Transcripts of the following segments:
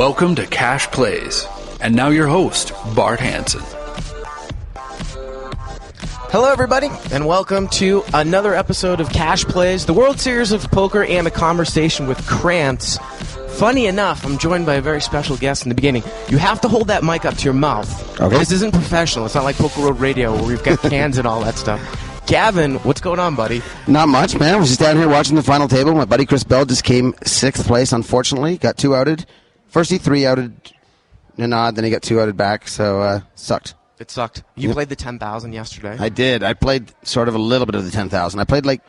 Welcome to Cash Plays. And now your host, Bart Hanson. Hello, everybody, and welcome to another episode of Cash Plays, the World Series of Poker and a conversation with Krantz. Funny enough, I'm joined by a very special guest in the beginning. You have to hold that mic up to your mouth. Okay. This isn't professional. It's not like Poker Road Radio where we've got cans and all that stuff. Gavin, what's going on, buddy? Not much, man. I was just down here watching the final table. My buddy Chris Bell just came 6th place, unfortunately. Got 2 outed. First he 3 outed Nanad, then he got 2 outed back, so sucked. It sucked. You played the 10,000 yesterday. I did. I played sort of a little bit of the 10,000. I played like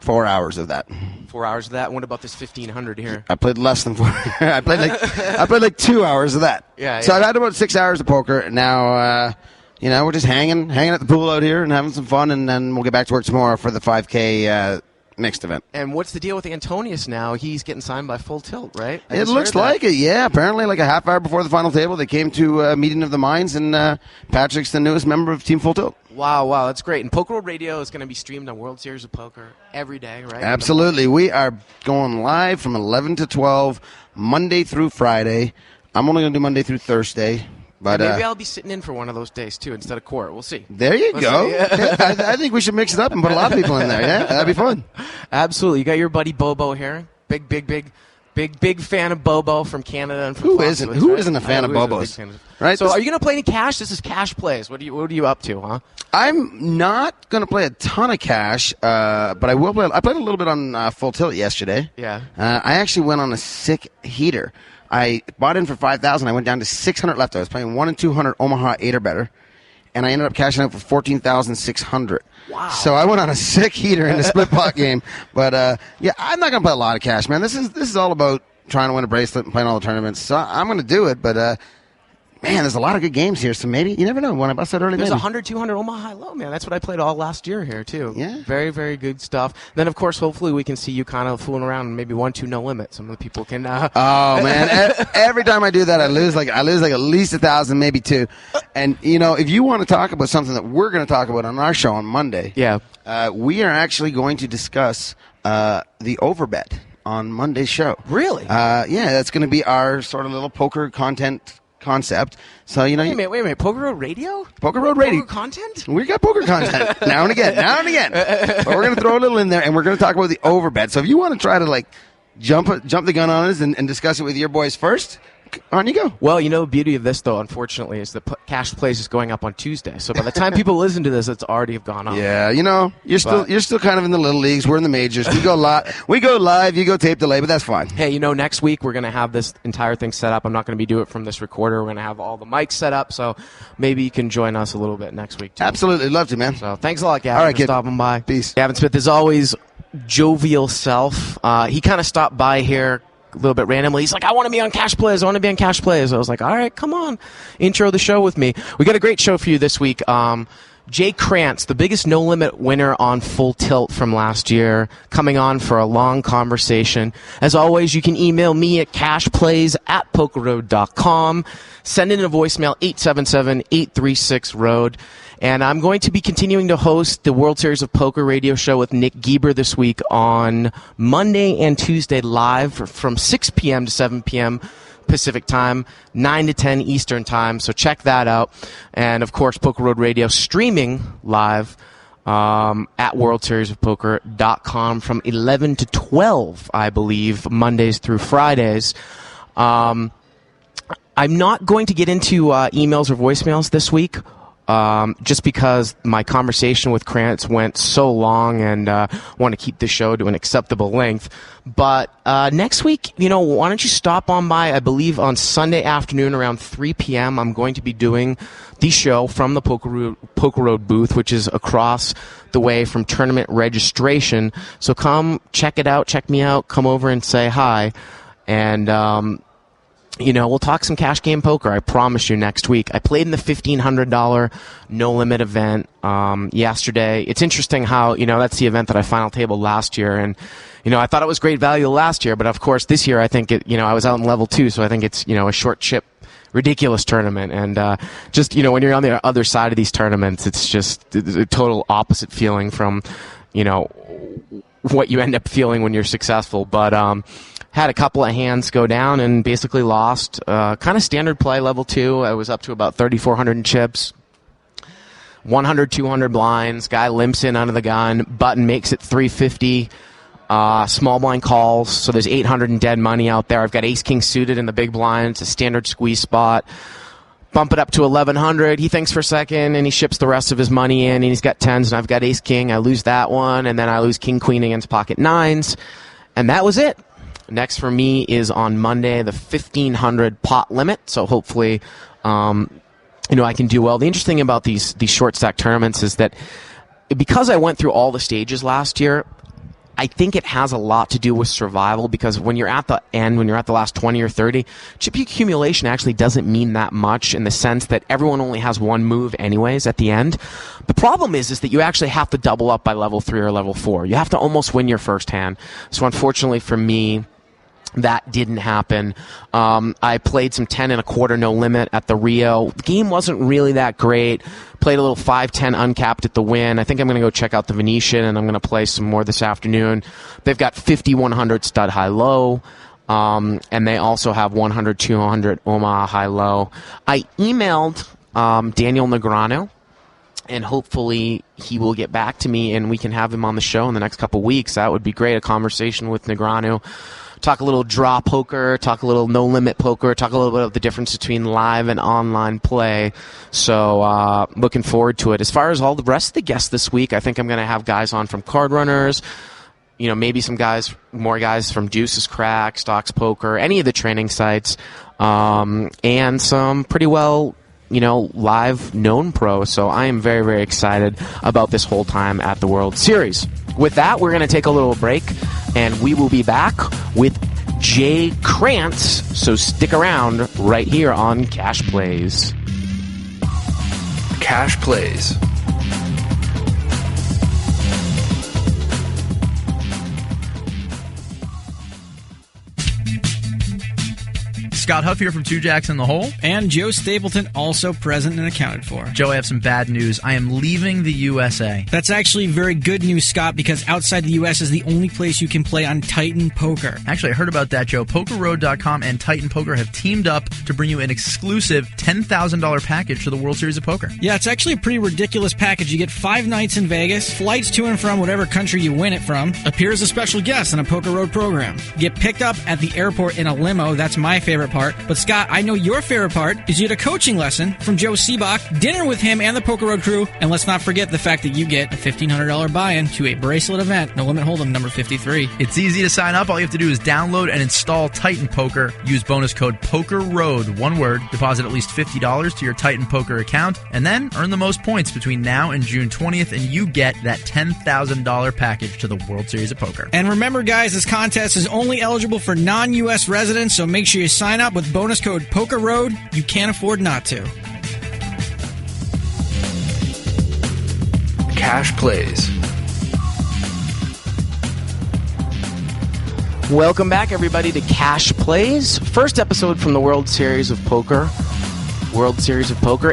4 hours of that. 4 hours of that? What about this 1,500 here? I played less than 4. I played like 2 hours of that. Yeah. So I've had about 6 hours of poker, and now we're just hanging at the pool out here and having some fun, and then we'll get back to work tomorrow for the 5K mixed event. And what's the deal with Antonius now? He's getting signed by Full Tilt, right? It looks like it, yeah. Apparently, like a half hour before the final table, they came to a meeting of the minds, and Patrick's the newest member of Team Full Tilt. Wow, that's great. And Poker Road Radio is going to be streamed on World Series of Poker every day, right? Absolutely. We are going live from 11 to 12, Monday through Friday. I'm only going to do Monday through Thursday. But maybe I'll be sitting in for one of those days, too, instead of court. We'll see. There you go. I think we should mix it up and put a lot of people in there. Yeah, that'd be fun. Absolutely. You got your buddy Bobo here. Big fan of Bobo from Canada and from Who Fox isn't? Woods, Who right? isn't a fan of Bobos? Right. So, are you going to play any cash? This is Cash Plays. What are you up to, huh? I'm not going to play a ton of cash, but I will play. I played a little bit on Full Tilt yesterday. Yeah. I actually went on a sick heater. I bought in for 5,000. I went down to 600 left. I was playing 1 and 200 Omaha 8 or better, and I ended up cashing out for 14,600. Wow! So I went on a sick heater in the split pot game. But yeah, I'm not gonna play a lot of cash, man. This is all about trying to win a bracelet and playing all the tournaments. So I'm gonna do it, but. Man, there's a lot of good games here, so maybe, you never know. When I bust that early, there's maybe. 100, 200 Omaha High-Low, man. That's what I played all last year here, too. Yeah. Very, very good stuff. Then, of course, hopefully we can see you kind of fooling around and maybe 1-2 no limit. Some of the people can... Oh, man. Every time I do that, I lose like at least 1,000, maybe 2. And, if you want to talk about something that we're going to talk about on our show on Monday, we are actually going to discuss the overbet on Monday's show. Really? Yeah, that's going to be our sort of little poker concept. So Wait a minute. Poker Road Radio? Poker Road Radio. Poker content? We got poker content now and again. But we're going to throw a little in there, and we're going to talk about the overbet. So if you want to try to like jump the gun on us and discuss it with your boys first, on you go. Well, the beauty of this, though, unfortunately, is the Cash Plays is going up on Tuesday. So by the time people listen to this, it's already gone up. Yeah, you're still kind of in the little leagues. We're in the majors. We go live. You go tape delay, but that's fine. Hey, next week we're going to have this entire thing set up. I'm not going to be doing it from this recorder. We're going to have all the mics set up. So maybe you can join us a little bit next week, too. Absolutely. Love to, man. So thanks a lot, Gavin, all right, for stopping by. Peace. Gavin Smith is always jovial self. He kind of stopped by here a little bit randomly. He's like, I want to be on Cash Plays. I was like, all right, come on. Intro the show with me. We got a great show for you this week. Jay Krantz, the biggest no-limit winner on Full Tilt from last year, coming on for a long conversation. As always, you can email me at cashplays@pokerroad.com. Send in a voicemail, 877-836-ROAD. And I'm going to be continuing to host the World Series of Poker radio show with Nick Gieber this week on Monday and Tuesday live from 6 p.m. to 7 p.m. Pacific time, 9 to 10 Eastern time. So check that out. And, of course, Poker Road Radio streaming live at worldseriesofpoker.com from 11 to 12, I believe, Mondays through Fridays. I'm not going to get into emails or voicemails this week. Just because my conversation with Krantz went so long and want to keep the show to an acceptable length. But next week, why don't you stop on by, I believe on Sunday afternoon around 3 p.m., I'm going to be doing the show from the Poker Road booth, which is across the way from tournament registration. So come check it out, check me out, come over and say hi. And... we'll talk some cash game poker, I promise you, next week. I played in the $1,500 no-limit event yesterday. It's interesting how, that's the event that I final tabled last year. And, I thought it was great value last year. But, of course, this year I think, I was out in level 2, so I think it's, a short chip, ridiculous tournament. And just, when you're on the other side of these tournaments, it's just a total opposite feeling from, what you end up feeling when you're successful. But had a couple of hands go down and basically lost. Kind of standard play, level 2. I was up to about 3,400 in chips. 100, 200 blinds. Guy limps in under the gun. Button makes it 350. Small blind calls, so there's 800 in dead money out there. I've got ace-king suited in the big blind. It's a standard squeeze spot. Bump it up to 1,100. He thinks for a second, and he ships the rest of his money in, and he's got 10s, and I've got ace-king. I lose that one, and then I lose king-queen against pocket 9s, and that was it. Next for me is on Monday, the 1,500 pot limit, so hopefully I can do well. The interesting thing about these short stack tournaments is that because I went through all the stages last year, I think it has a lot to do with survival, because when you're at the end, when you're at the last 20 or 30, chip accumulation actually doesn't mean that much in the sense that everyone only has one move anyways at the end. The problem is that you actually have to double up by level 3 or level 4. You have to almost win your first hand. So unfortunately for me, that didn't happen. I played some 10 and a quarter no limit at the Rio. The game wasn't really that great. Played a little 5-10 uncapped at the Win. I think I'm going to go check out the Venetian, and I'm going to play some more this afternoon. They've got 50-100 stud high-low, and they also have 100-200 Omaha high-low. I emailed Daniel Negreanu, and hopefully he will get back to me, and we can have him on the show in the next couple weeks. That would be great, a conversation with Negreanu. Talk a little draw poker, talk a little no-limit poker, talk a little bit of the difference between live and online play. So looking forward to it. As far as all the rest of the guests this week, I think I'm going to have guys on from Card Runners, maybe some guys, more guys from Deuces Crack, Stocks Poker, any of the training sites, and some pretty well live known pros. So I am very, very excited about this whole time at the World Series. With that, we're going to take a little break, and we will be back with Jay Krantz. So stick around right here on Cash Plays. Cash Plays. Scott Huff here from Two Jacks in the Hole. And Joe Stapleton, also present and accounted for. Joe, I have some bad news. I am leaving the USA. That's actually very good news, Scott, because outside the U.S. is the only place you can play on Titan Poker. Actually, I heard about that, Joe. PokerRoad.com and Titan Poker have teamed up to bring you an exclusive $10,000 package to the World Series of Poker. Yeah, it's actually a pretty ridiculous package. You get 5 nights in Vegas, flights to and from whatever country you win it from, appear as a special guest in a Poker Road program, get picked up at the airport in a limo. That's my favorite part. But Scott, I know your favorite part is you get a coaching lesson from Joe Seabach, dinner with him and the Poker Road crew, and let's not forget the fact that you get a $1,500 buy-in to a bracelet event, No Limit Hold'em number 53. It's easy to sign up. All you have to do is download and install Titan Poker. Use bonus code POKERROAD, one word. Deposit at least $50 to your Titan Poker account, and then earn the most points between now and June 20th, and you get that $10,000 package to the World Series of Poker. And remember, guys, this contest is only eligible for non-U.S. residents, so make sure you sign up with bonus code POKERROAD. You can't afford not to. Cash Plays. Welcome back, everybody, to Cash Plays. First episode from the World Series of Poker.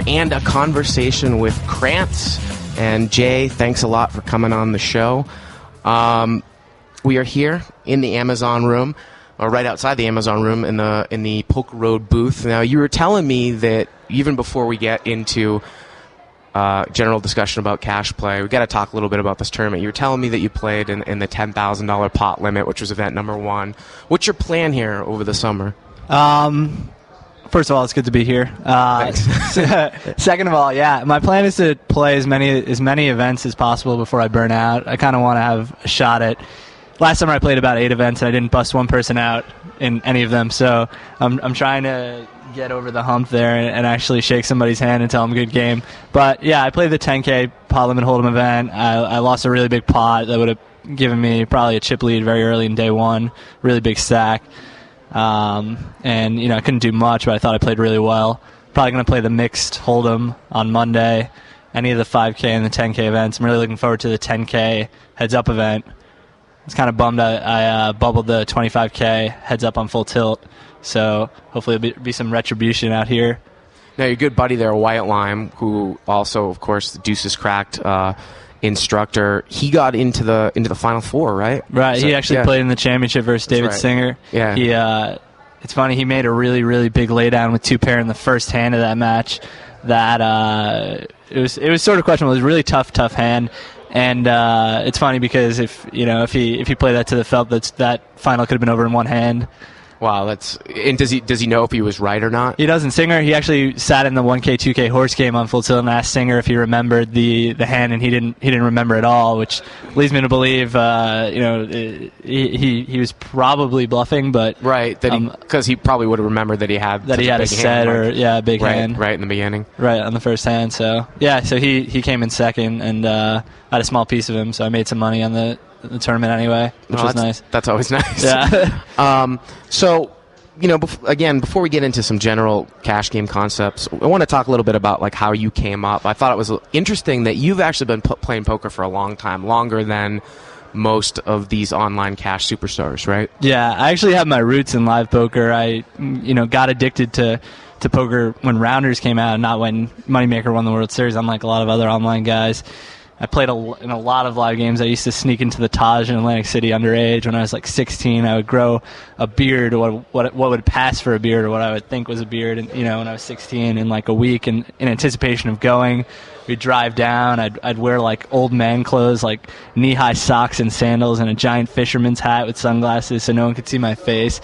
And a conversation with Krantz. And Jay, thanks a lot for coming on the show. We are here in the Amazon room, or right outside the Amazon room in the Poker Road booth. Now, you were telling me that even before we get into general discussion about cash play, we got to talk a little bit about this tournament. You were telling me that you played in the $10,000 pot limit, which was event number 1. What's your plan here over the summer? First of all, it's good to be here. Second of all, yeah, my plan is to play as many events as possible before I burn out. I kind of want to have a shot at. Last summer I played about 8 events and I didn't bust one person out in any of them, so I'm trying to get over the hump there and actually shake somebody's hand and tell them good game. But yeah, I played the 10K pot limit hold'em event. I lost a really big pot that would have given me probably a chip lead very early in day 1, really big stack. And I couldn't do much, but I thought I played really well. Probably going to play the mixed hold'em on Monday, any of the 5K and the 10K events. I'm really looking forward to the 10K heads up event. I was kind of bummed I bubbled the 25K heads up on full tilt, so hopefully there'll be some retribution out here. Now, your good buddy there, Wyatt Lime, who also, of course, the Deuces Cracked instructor. He got into the Final Four, right? Right. So, he actually played in the championship versus David Singer. Yeah. He it's funny. He made a really, really big laydown with 2-pair in the first hand of that match. That it was sort of questionable. It was a really tough hand. And it's funny because if he played that to the felt, that final could have been over in one hand. Wow, and does he know if he was right or not? He doesn't. Singer, he actually sat in the 1K 2K horse game on Full Tilt and asked Singer if he remembered the hand, and he didn't remember at all, which leads me to believe he was probably bluffing, but right, because he probably would have remembered that he had a set hand, a big hand right in the beginning, right on the first hand. So he came in second, and I had a small piece of him, so I made some money on the tournament anyway, which was nice. That's always nice. Yeah. So, before we get into some general cash game concepts, I want to talk a little bit about like how you came up. I thought it was interesting that you've actually been playing poker for a long time, longer than most of these online cash superstars, right? Yeah, I actually have my roots in live poker. I, got addicted to poker when Rounders came out, and not when Moneymaker won the World Series, unlike a lot of other online guys. I played in a lot of live games. I used to sneak into the Taj in Atlantic City underage. When I was like 16, I would grow a beard, what would pass for a beard, or what I would think was a beard, and, when I was 16, in like a week, and in anticipation of going. We'd drive down. I'd wear like old man clothes, like knee-high socks and sandals, and a giant fisherman's hat with sunglasses so no one could see my face.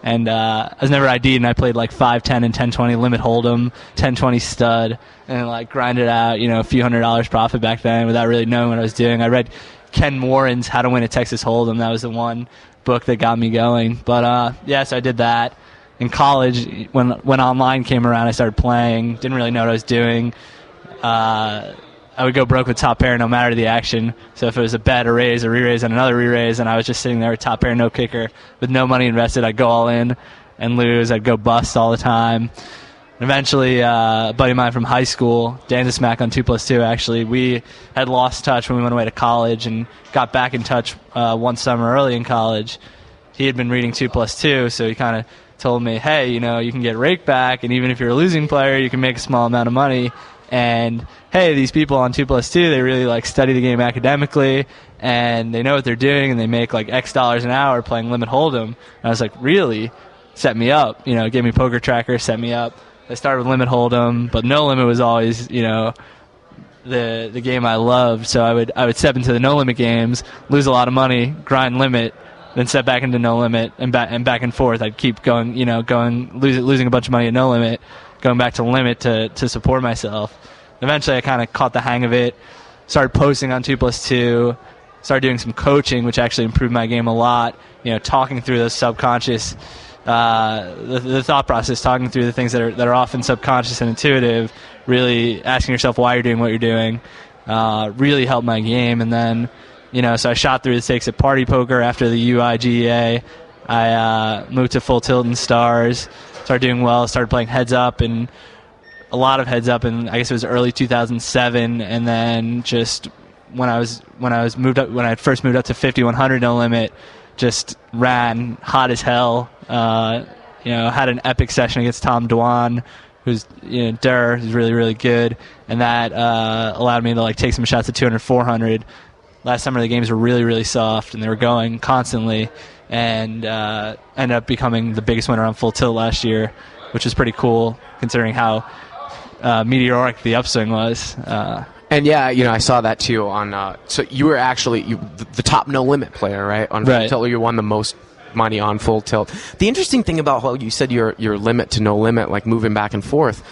And I was never ID'd, and I played like 5, 10, and 10-20 limit hold'em, 10-20 stud, and like grinded out, a few $100 profit back then without really knowing what I was doing. I read Ken Warren's How to Win a Texas Hold'em. That was the one book that got me going. But so I did that. In college, when online came around, I started playing. Didn't really know what I was doing. I would go broke with top pair no matter the action. So if it was a bet, a raise, a re-raise, and another re-raise, and I was just sitting there with top pair, no kicker, with no money invested, I'd go all in and lose. I'd go bust all the time. Eventually, a buddy of mine from high school, Dan Smack on 2+2, actually, we had lost touch when we went away to college and got back in touch one summer early in college. He had been reading 2+2, so he kind of told me, hey, you can get rake back, and even if you're a losing player, you can make a small amount of money. And hey, these people on 2+2, they really like study the game academically, and they know what they're doing, and they make like X dollars an hour playing limit hold'em. And I was like, really? Set me up. Give me Poker Tracker, set me up. I started with limit hold'em, but no limit was always, the game I loved. So I would step into the no limit games, lose a lot of money, grind limit, then step back into no limit, and back and forth. I'd keep going, losing a bunch of money at no limit, going back to limit to support myself. Eventually, I kind of caught the hang of it, started posting on 2+2, started doing some coaching, which actually improved my game a lot, talking through those subconscious, the thought process, talking through the things that are often subconscious and intuitive, really asking yourself why you're doing what you're doing, really helped my game. And then, so I shot through the stakes at Party Poker after the UIGEA. I moved to Full Tilt and Stars, started doing well, started playing heads up, and a lot of heads up, and I guess it was early 2007. And then just when I first moved up to 5100 no limit, just ran hot as hell. Had an epic session against Tom Dwan, who's who's really, really good, and that allowed me to like take some shots at 200, 400. Last summer the games were really, really soft, and they were going constantly, and ended up becoming the biggest winner on Full Tilt last year, which is pretty cool considering how meteoric the upswing was. And yeah, I saw that too on. So you were actually the top no limit player, right? On Full Tilt, you won the most money on Full Tilt. The interesting thing about how you said your limit to no limit, like moving back and forth.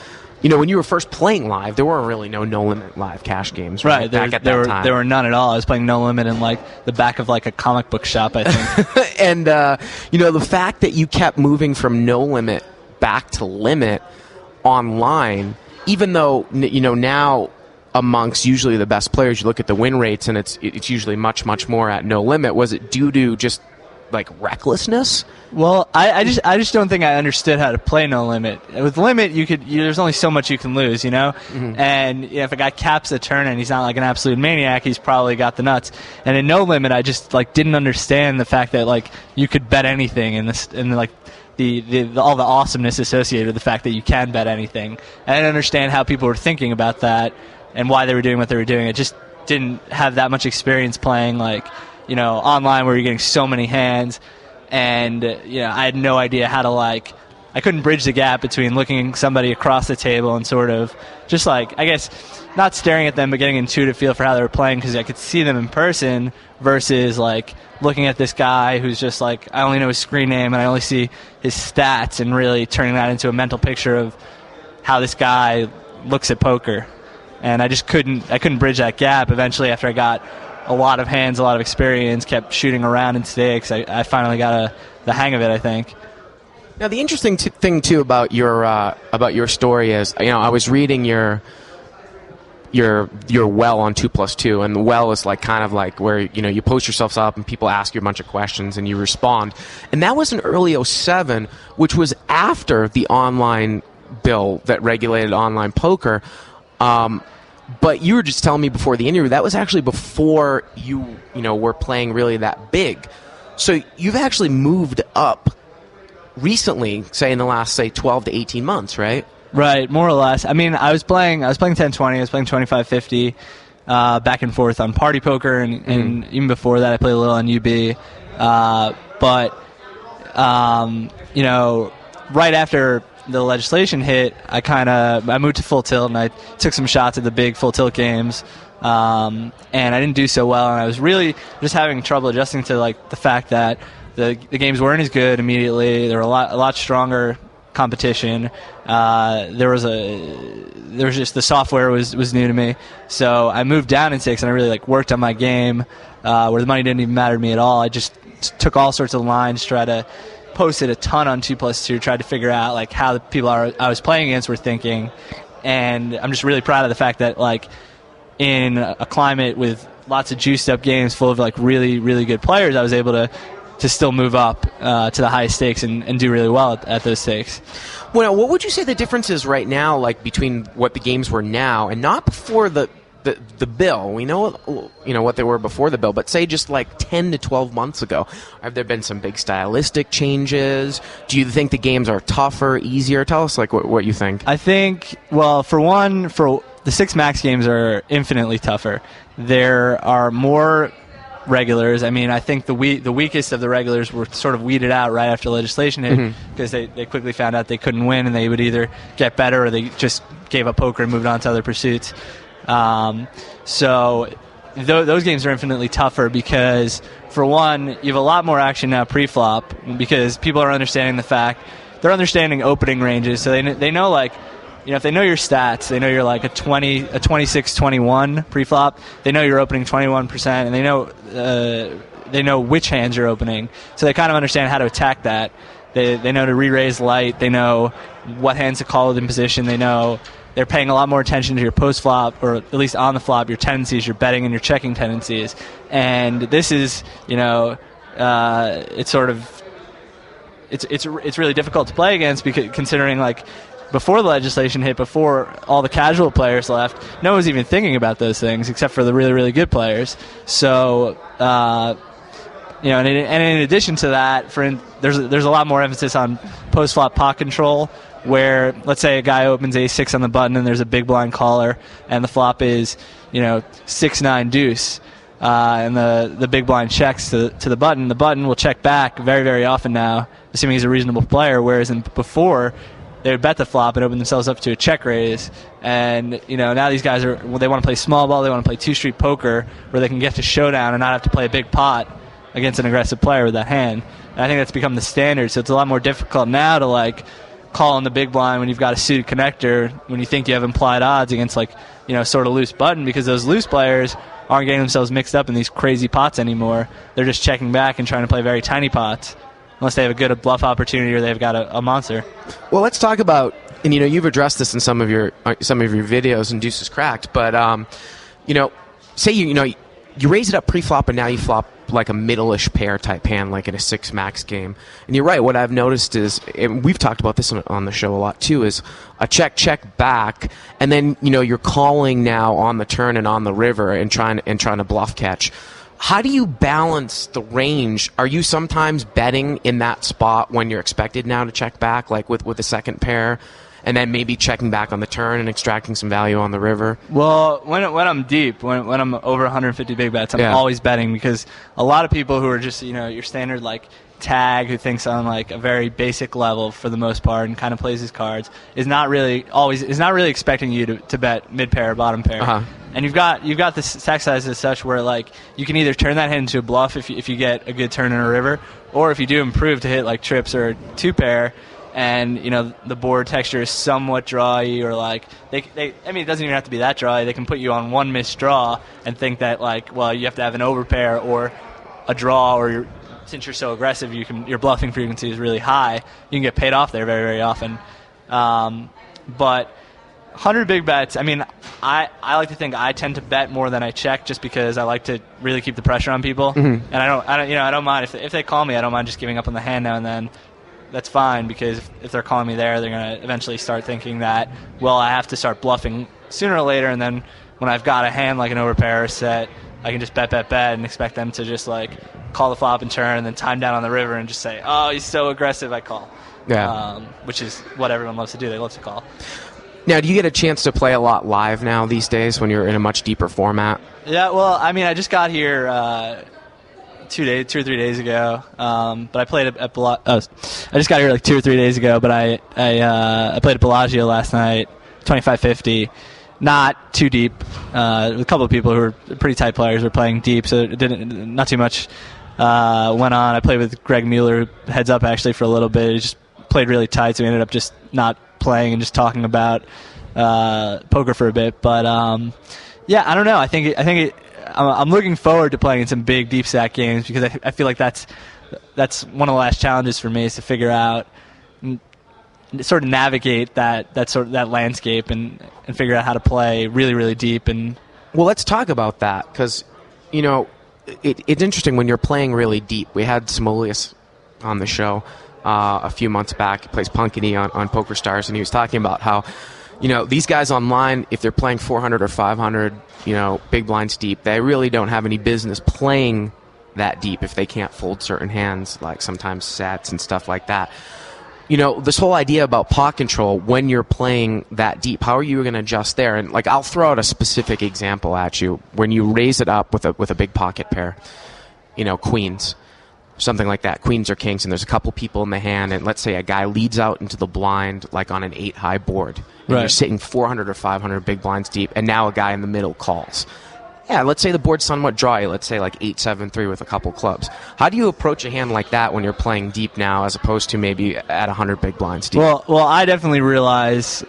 When you were first playing live, there weren't really no limit live cash games, right? Back at that time, there were none at all. I was playing no limit in like the back of like a comic book shop, I think. And the fact that you kept moving from no limit back to limit online, even though now amongst usually the best players, you look at the win rates and it's usually much more at no limit. Was it due to just like recklessness? Well, I just don't think I understood how to play no limit. With limit, there's only so much you can lose, Mm-hmm. And if a guy caps a turn and he's not like an absolute maniac, he's probably got the nuts. And in no limit, I just like didn't understand the fact that like you could bet anything and like all the awesomeness associated with the fact that you can bet anything. And I didn't understand how people were thinking about that and why they were doing what they were doing. It just didn't have that much experience playing online where you're getting so many hands, and I had no idea how to I couldn't bridge the gap between looking somebody across the table and sort of just I guess not staring at them but getting an intuitive feel for how they were playing, because I could see them in person versus looking at this guy who's just I only know his screen name and I only see his stats, and really turning that into a mental picture of how this guy looks at poker. And I couldn't bridge that gap. Eventually, after I got a lot of hands, a lot of experience, kept shooting around in stakes, I finally got the hang of it, I think. Now, the interesting thing too about your story is, I was reading your well on 2+2, and the well is kind of where you post yourselves up and people ask you a bunch of questions and you respond. And that was in early 2007, which was after the online bill that regulated online poker. But you were just telling me before the interview that was actually before you were playing really that big. So you've actually moved up recently, say in the last 12 to 18 months, right? Right, more or less. I mean, I was playing 10-20, I was playing 25-50, back and forth on party poker, and even before that I played a little on UB. But right after the legislation hit, I moved to full tilt, and I took some shots at the big full tilt games, and I didn't do so well, and I was really just having trouble adjusting to the fact that the games weren't as good immediately. There were a lot stronger competition. There was just the software was new to me, so I moved down in stakes, and I really worked on my game, where the money didn't even matter to me at all. I just took all sorts of lines, tried to posted a ton on 2+2, tried to figure out how the people I was playing against were thinking, and I'm just really proud of the fact that in a climate with lots of juiced up games full of really, really good players, I was able to still move up to the highest stakes and do really well at those stakes. Well, what would you say the difference is right now, between what the games were now and not before the bill? We know what they were before the bill, but say just 10 to 12 months ago, have there been some big stylistic changes? Do you think the games are tougher, easier? Tell us what you think. I think, well, for the 6 max games are infinitely tougher. There are more regulars. I mean, I think the weakest of the regulars were sort of weeded out right after legislation hit, because they quickly found out they couldn't win, and they would either get better or they just gave up poker and moved on to other pursuits. So those games are infinitely tougher because, for one, you have a lot more action now pre-flop, because people are understanding the fact, they're understanding opening ranges, so they know if they know your stats, they know you're a 26-21 pre-flop, they know you're opening 21%, and they know which hands you're opening, so they kind of understand how to attack that. They know to re-raise light, they know what hands to call within position, they know they're paying a lot more attention to your post-flop, or at least on the flop, your tendencies, your betting and your checking tendencies. And this is, it's really difficult to play against, because considering before the legislation hit, before all the casual players left, no one was even thinking about those things except for the really, really good players. So, and in addition to that, there's a lot more emphasis on post-flop pot control, where let's say a guy opens ace-6 on the button and there's a big blind caller, and the flop is 6-9 deuce, and the big blind checks to the button. The button will check back very, very often now, assuming he's a reasonable player, whereas before they would bet the flop and open themselves up to a check raise. And now these guys they want to play small ball, they want to play two-street poker, where they can get to showdown and not have to play a big pot against an aggressive player with that hand. And I think that's become the standard, so it's a lot more difficult now to call in the big blind when you've got a suited connector, when you think you have implied odds against sort of loose button, because those loose players aren't getting themselves mixed up in these crazy pots anymore. They're just checking back and trying to play very tiny pots, unless they have a good bluff opportunity or they've got a monster. Well, let's talk about, and you've addressed this in some of your videos and Deuces Cracked, but say you raise it up pre-flop and now you flop a middle-ish pair type hand, in a 6 max game. And you're right, what I've noticed is, and we've talked about this on the show a lot too, is a check back, and then you're calling now on the turn and on the river and trying to bluff catch. How do you balance the range? Are you sometimes betting in that spot when you're expected now to check back, with a second pair? and then maybe checking back on the turn and extracting some value on the river? Well, when I'm deep, when I'm over 150 big bets, I'm always betting, because a lot of people who are just, your standard like tag, who thinks on like a very basic level for the most part and kind of plays his cards, is not really expecting you to bet mid pair or bottom pair. Uh-huh. And you've got the stack size as such where like you can either turn that hand into a bluff if you get a good turn in a river, or if you do improve to hit like trips or two pair, and the board texture is somewhat drawy, or like they it doesn't even have to be that drawy. They can put you on one missed draw and think that like, well, you have to have an overpair or a draw, or since you're so aggressive, your bluffing frequency is really high. You can get paid off there very, very often. But 100 big bets, I like to think I tend to bet more than I check, just because I like to really keep the pressure on people. Mm-hmm. And I don't mind if they call me. I don't mind just giving up on the hand now and then. That's fine, because if they're calling me there, they're going to eventually start thinking that, well, I have to start bluffing sooner or later, and then when I've got a hand like an overpair or set, I can just bet and expect them to just like call the flop and turn and then time down on the river and just say, oh, he's so aggressive, I call. Yeah. Which is what everyone loves to do. They love to call. Now, do you get a chance to play a lot live now these days when you're in a much deeper format? Yeah, well, I just got here 2 or 3 days ago, but I played at I just got here like 2 or 3 days ago, but I played at Bellagio last night, 25-50. Not too deep. With a couple of people who were pretty tight players were playing deep, so not too much went on. I played with Greg Mueller, who heads up actually for a little bit. He just played really tight, so we ended up just not playing and just talking about poker for a bit. But yeah, I don't know. I'm looking forward to playing in some big deep stack games, because I feel like that's one of the last challenges for me, is to figure out, sort of navigate that landscape and figure out how to play really, really deep. And well, let's talk about that, because it's interesting when you're playing really deep. We had Smolius on the show a few months back. He plays Punkity on Poker Stars, and he was talking about how these guys online, if they're playing 400 or 500 big blinds deep, they really don't have any business playing that deep if they can't fold certain hands, like sometimes sets and stuff like that. This whole idea about pot control when you're playing that deep, how are you going to adjust there? And like, I'll throw out a specific example at you. When you raise it up with a big pocket pair, queens, something like that, queens or kings, and there's a couple people in the hand, and let's say a guy leads out into the blind like on an 8-high board, and you're sitting 400 or 500 big blinds deep, and now a guy in the middle calls. Yeah, let's say the board's somewhat dry. Let's say like 8-7-3 with a couple clubs. How do you approach a hand like that when you're playing deep now, as opposed to maybe at 100 big blinds deep? Well, I definitely realize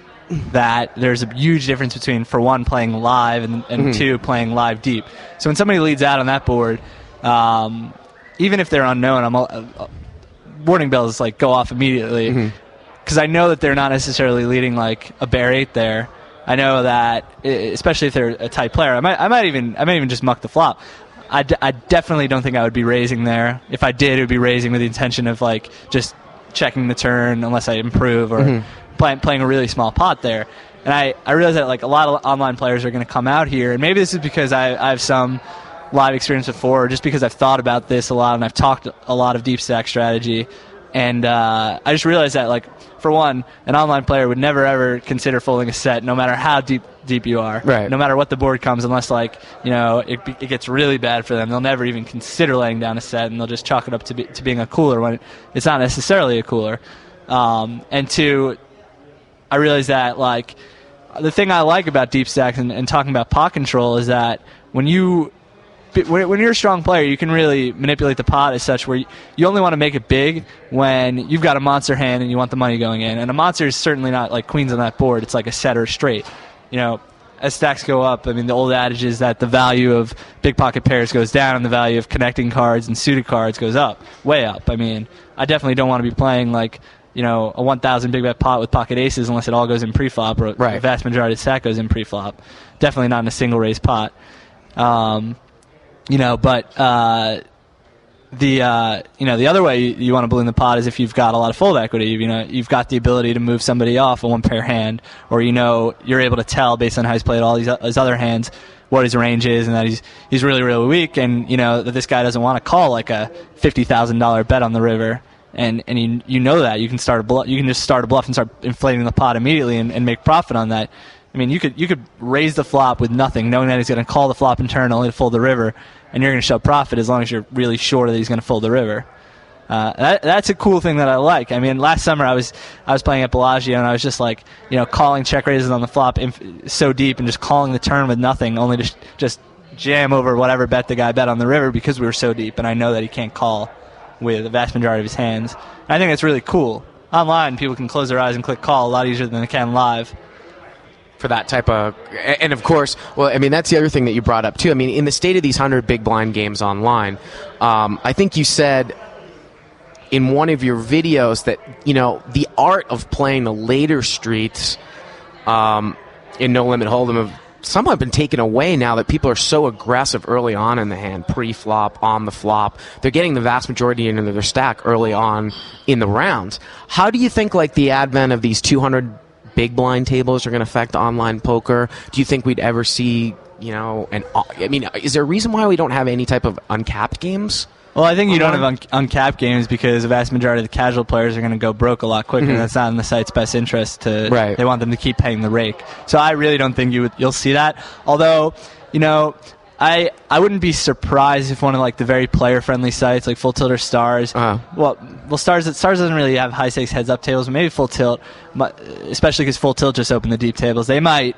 that there's a huge difference between, for one, playing live and two, playing live deep. So when somebody leads out on that board, even if they're unknown, warning bells like go off immediately, because I know that they're not necessarily leading like a bear 8 there. I know that, especially if they're a tight player, I might even just muck the flop. I definitely don't think I would be raising there. If I did, it would be raising with the intention of like just checking the turn unless I improve, or playing a really small pot there. And I realize that like a lot of online players are going to come out here, and maybe this is because I have some live experience before, or just because I've thought about this a lot and I've talked a lot of deep stack strategy. And I just realized that, like, for one, an online player would never ever consider folding a set, no matter how deep you are, right? No matter what the board comes, unless like it gets really bad for them, they'll never even consider laying down a set, and they'll just chalk it up to being a cooler when it's not necessarily a cooler. And two, I realized that like the thing I like about deep stacks and talking about pot control is that when you're a strong player, you can really manipulate the pot as such where you only want to make it big when you've got a monster hand and you want the money going in. And a monster is certainly not like queens on that board. It's like a set or a straight. As stacks go up, the old adage is that the value of big pocket pairs goes down and the value of connecting cards and suited cards goes up, way up. I definitely don't want to be playing like, a 1,000 big bet pot with pocket aces unless it all goes in pre-flop, or the vast majority of the stack goes in pre-flop. Definitely not in a single raise pot. The other way you want to balloon the pot is if you've got a lot of fold equity. You've got the ability to move somebody off a one pair hand, or you're able to tell based on how he's played all his other hands what his range is, and that he's really, really weak, and that this guy doesn't want to call like a $50,000 bet on the river. and you know that you can start a bluff. You can just start a bluff and start inflating the pot immediately and make profit on that. I mean, you could raise the flop with nothing, knowing that he's going to call the flop and turn only to fold the river, and you're going to show profit as long as you're really sure that he's going to fold the river. That's a cool thing that I like. I mean, last summer I was playing at Bellagio, and I was just like, calling check raises on the flop so deep and just calling the turn with nothing, only to just jam over whatever bet the guy bet on the river because we were so deep, and I know that he can't call with the vast majority of his hands. And I think that's really cool. Online, people can close their eyes and click call a lot easier than they can live. For that type of, and of course, well, I mean, that's the other thing that you brought up too. I mean, in the state of these 100 big blind games online, I think you said in one of your videos that, the art of playing the later streets in No Limit Hold'em have somewhat been taken away now that people are so aggressive early on in the hand, pre-flop, on the flop. They're getting the vast majority into their stack early on in the rounds. How do you think like the advent of these 200 big blind tables are going to affect online poker? Do you think we'd ever see, is there a reason why we don't have any type of uncapped games? Well, I think you don't have uncapped games because the vast majority of the casual players are going to go broke a lot quicker, and that's not in the site's best interest. Right. They want them to keep paying the rake. So I really don't think you'll see that. Although, I wouldn't be surprised if one of like the very player-friendly sites like Full Tilt or Stars. Well, Stars doesn't really have high stakes heads-up tables, but maybe Full Tilt, especially because Full Tilt just opened the deep tables. They might,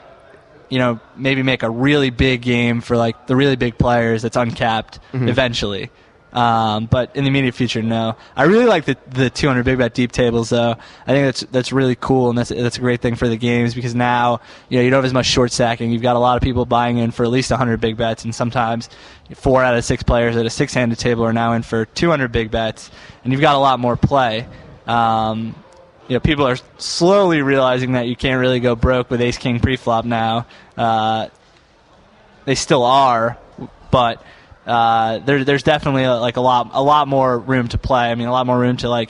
maybe make a really big game for like the really big players that's uncapped eventually. But in the immediate future, no. I really like the 200 big bet deep tables, though. I think that's really cool, and that's a great thing for the games because now you don't have as much short stacking. You've got a lot of people buying in for at least 100 big bets, and sometimes 4 out of 6 players at a 6-handed table are now in for 200 big bets, and you've got a lot more play. People are slowly realizing that you can't really go broke with Ace King preflop now. They still are, but there's definitely a lot more room to play. I mean, a lot more room to like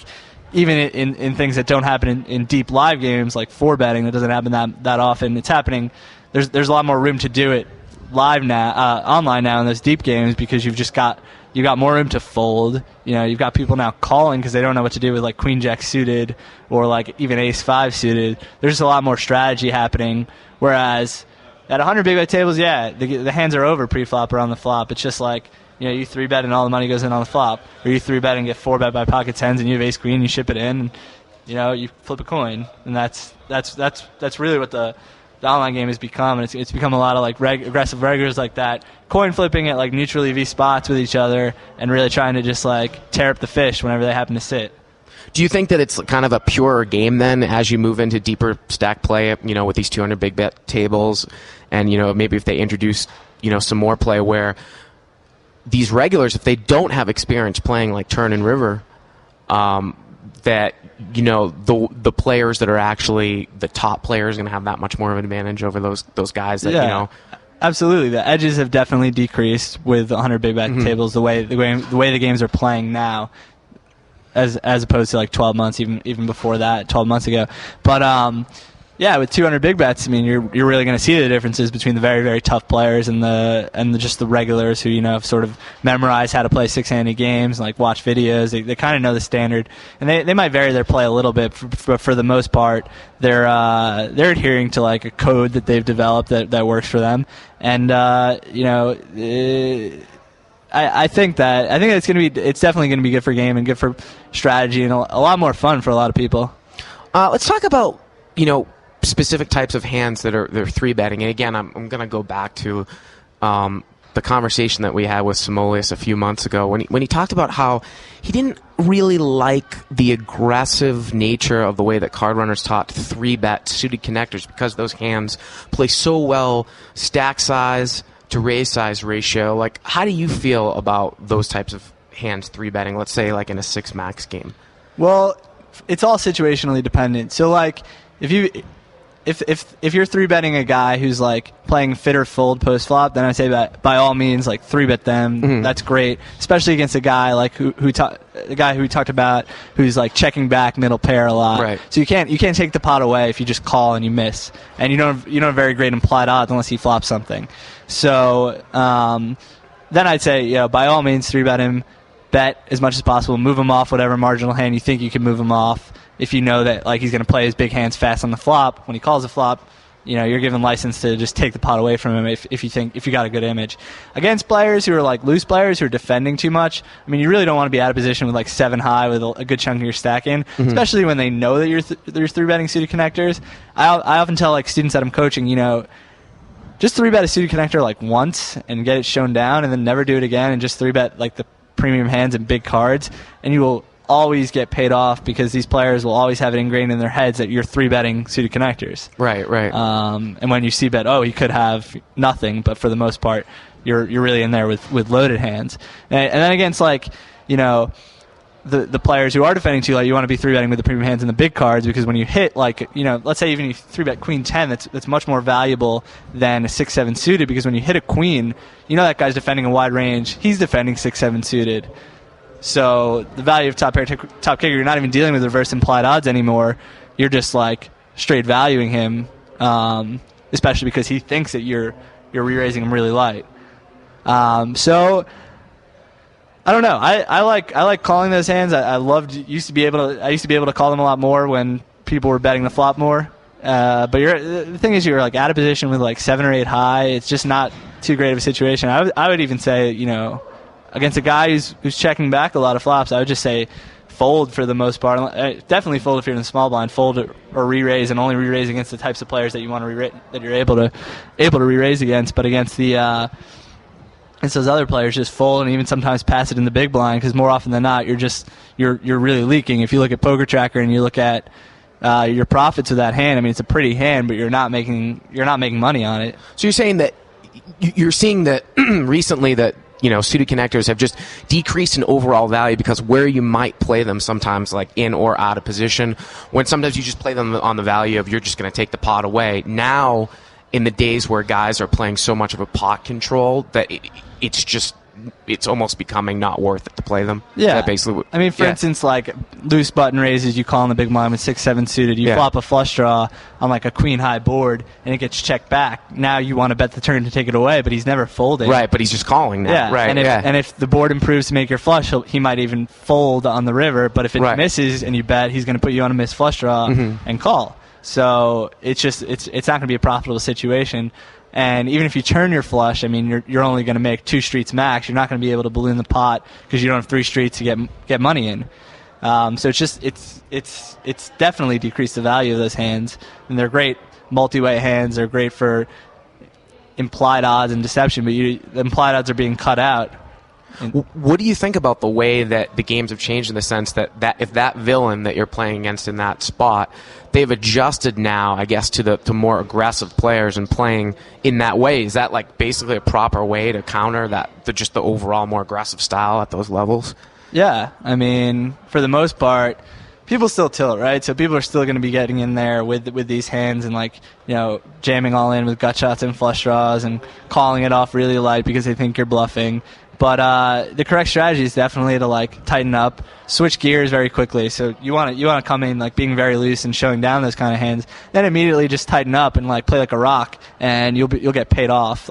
even in things that don't happen in deep live games like 4-betting that doesn't happen that often. It's happening. There's a lot more room to do it live now, online now in those deep games because you've got more room to fold. You've got people now calling because they don't know what to do with like Queen Jack suited or like even Ace 5 suited. There's just a lot more strategy happening. Whereas at 100 big bet tables, the hands are over pre-flop or on the flop. It's just like, you 3-bet and all the money goes in on the flop. Or you 3-bet and get 4-bet by pocket tens and you have ace queen, you ship it in, and, you flip a coin. And that's really what the online game has become. And it's become a lot of like aggressive regulars like that, coin flipping at like neutral EV spots with each other and really trying to just like tear up the fish whenever they happen to sit. Do you think that it's kind of a purer game then as you move into deeper stack play, with these 200 big bet tables and, maybe if they introduce, some more play where these regulars, if they don't have experience playing like turn and river, that, the players that are actually the top players are going to have that much more of an advantage over those guys that, Absolutely. The edges have definitely decreased with 100 big bet tables, the way the games are playing now. As opposed to like 12 months, even before that, 12 months ago. But with 200 big bets, I mean, you're really going to see the differences between the very, very tough players and just the regulars who have sort of memorized how to play 6-handed games and like watch videos. They kind of know the standard, and they might vary their play a little bit, but for the most part, they're adhering to like a code that they've developed that works for them, and I think it's definitely going to be good for game and good for strategy and a lot more fun for a lot of people. Let's talk about specific types of hands that are 3-betting. And again, I'm going to go back to the conversation that we had with Simoleus a few months ago when he talked about how he didn't really like the aggressive nature of the way that card runners taught 3-bet suited connectors because those hands play so well stack size to raise size ratio. Like, how do you feel about those types of hands 3-betting, let's say like in a 6 max game? Well, it's all situationally dependent. So like if you're 3-betting a guy who's like playing fit or fold post flop, then I say that by all means like 3-bet them. That's great, especially against a guy like the guy who we talked about who's like checking back middle pair a lot. Right. So you can't take the pot away if you just call and you miss, and you don't have very great implied odds unless he flops something. So then I'd say by all means 3-bet him. bet as much as possible, move him off whatever marginal hand you think you can move him off. If you know that like he's going to play his big hands fast on the flop, when he calls a flop, you're given license to just take the pot away from him if you got a good image. Against players who are like loose players who are defending too much, I mean, you really don't want to be out of position with like 7 high with a good chunk of your stack in, especially when they know that you're 3-betting suited connectors. I often tell like students that I'm coaching, just 3-bet a suited connector like once and get it shown down, and then never do it again, and just 3-bet like the premium hands and big cards, and you will always get paid off because these players will always have it ingrained in their heads that you're 3-betting suited connectors. Right. And when you see bet, he could have nothing, but for the most part, you're really in there with loaded hands. And then against like, the players who are defending too light, you want to be 3-betting with the premium hands and the big cards, because when you hit like, let's say even you 3-bet queen 10, that's much more valuable than a 6-7 suited, because when you hit a queen, that guy's defending a wide range. He's defending 6-7 suited. So the value of top pair, top kicker, you're not even dealing with reverse implied odds anymore. You're just like straight valuing him, especially because he thinks that you're re-raising him really light. So I don't know. I like calling those hands. I used to be able to call them a lot more when people were betting the flop more. But the thing is, you're like out of position with like 7 or 8 high. It's just not too great of a situation. I would even say, against a guy who's checking back a lot of flops, I would just say fold for the most part. Definitely fold if you're in the small blind. Fold or re-raise, and only re-raise against the types of players that you want to that you're able to re-raise against. But against against those other players, just fold and even sometimes pass it in the big blind, because more often than not, you're really leaking. If you look at Poker Tracker and you look at your profits with that hand, I mean, it's a pretty hand, but you're not making money on it. So you're saying that you're seeing that recently that suited connectors have just decreased in overall value, because where you might play them sometimes like in or out of position, when sometimes you just play them on the value of you're just going to take the pot away. Now, in the days where guys are playing so much of a pot control that it's almost becoming not worth it to play them. Yeah. Basically. I mean, for instance, like loose button raises, you call in the big blind with 6-7 suited. You flop a flush draw on like a queen high board, and it gets checked back. Now you want to bet the turn to take it away, but he's never folding. Right, but he's just calling now. Yeah. Right. And if the board improves to make your flush, he might even fold on the river. But if it misses and you bet, he's going to put you on a missed flush draw and call. So it's not going to be a profitable situation. And even if you turn your flush, I mean, you're only going to make 2 streets max. You're not going to be able to balloon the pot because you don't have 3 streets to get money in. So it's definitely decreased the value of those hands. And they're great multi-way hands. They're great for implied odds and deception, but the implied odds are being cut out. What do you think about the way that the games have changed, in the sense that if that villain that you're playing against in that spot, they've adjusted now, I guess, to more aggressive players and playing in that way? Is that like basically a proper way to counter just the overall more aggressive style at those levels? Yeah, I mean, for the most part, people still tilt, right? So people are still going to be getting in there with these hands and jamming all in with gut shots and flush draws and calling it off really light because they think you're bluffing. But the correct strategy is definitely to tighten up, switch gears very quickly. So you want to come in being very loose and showing down those kind of hands. Then immediately just tighten up and play like a rock, and you'll get paid off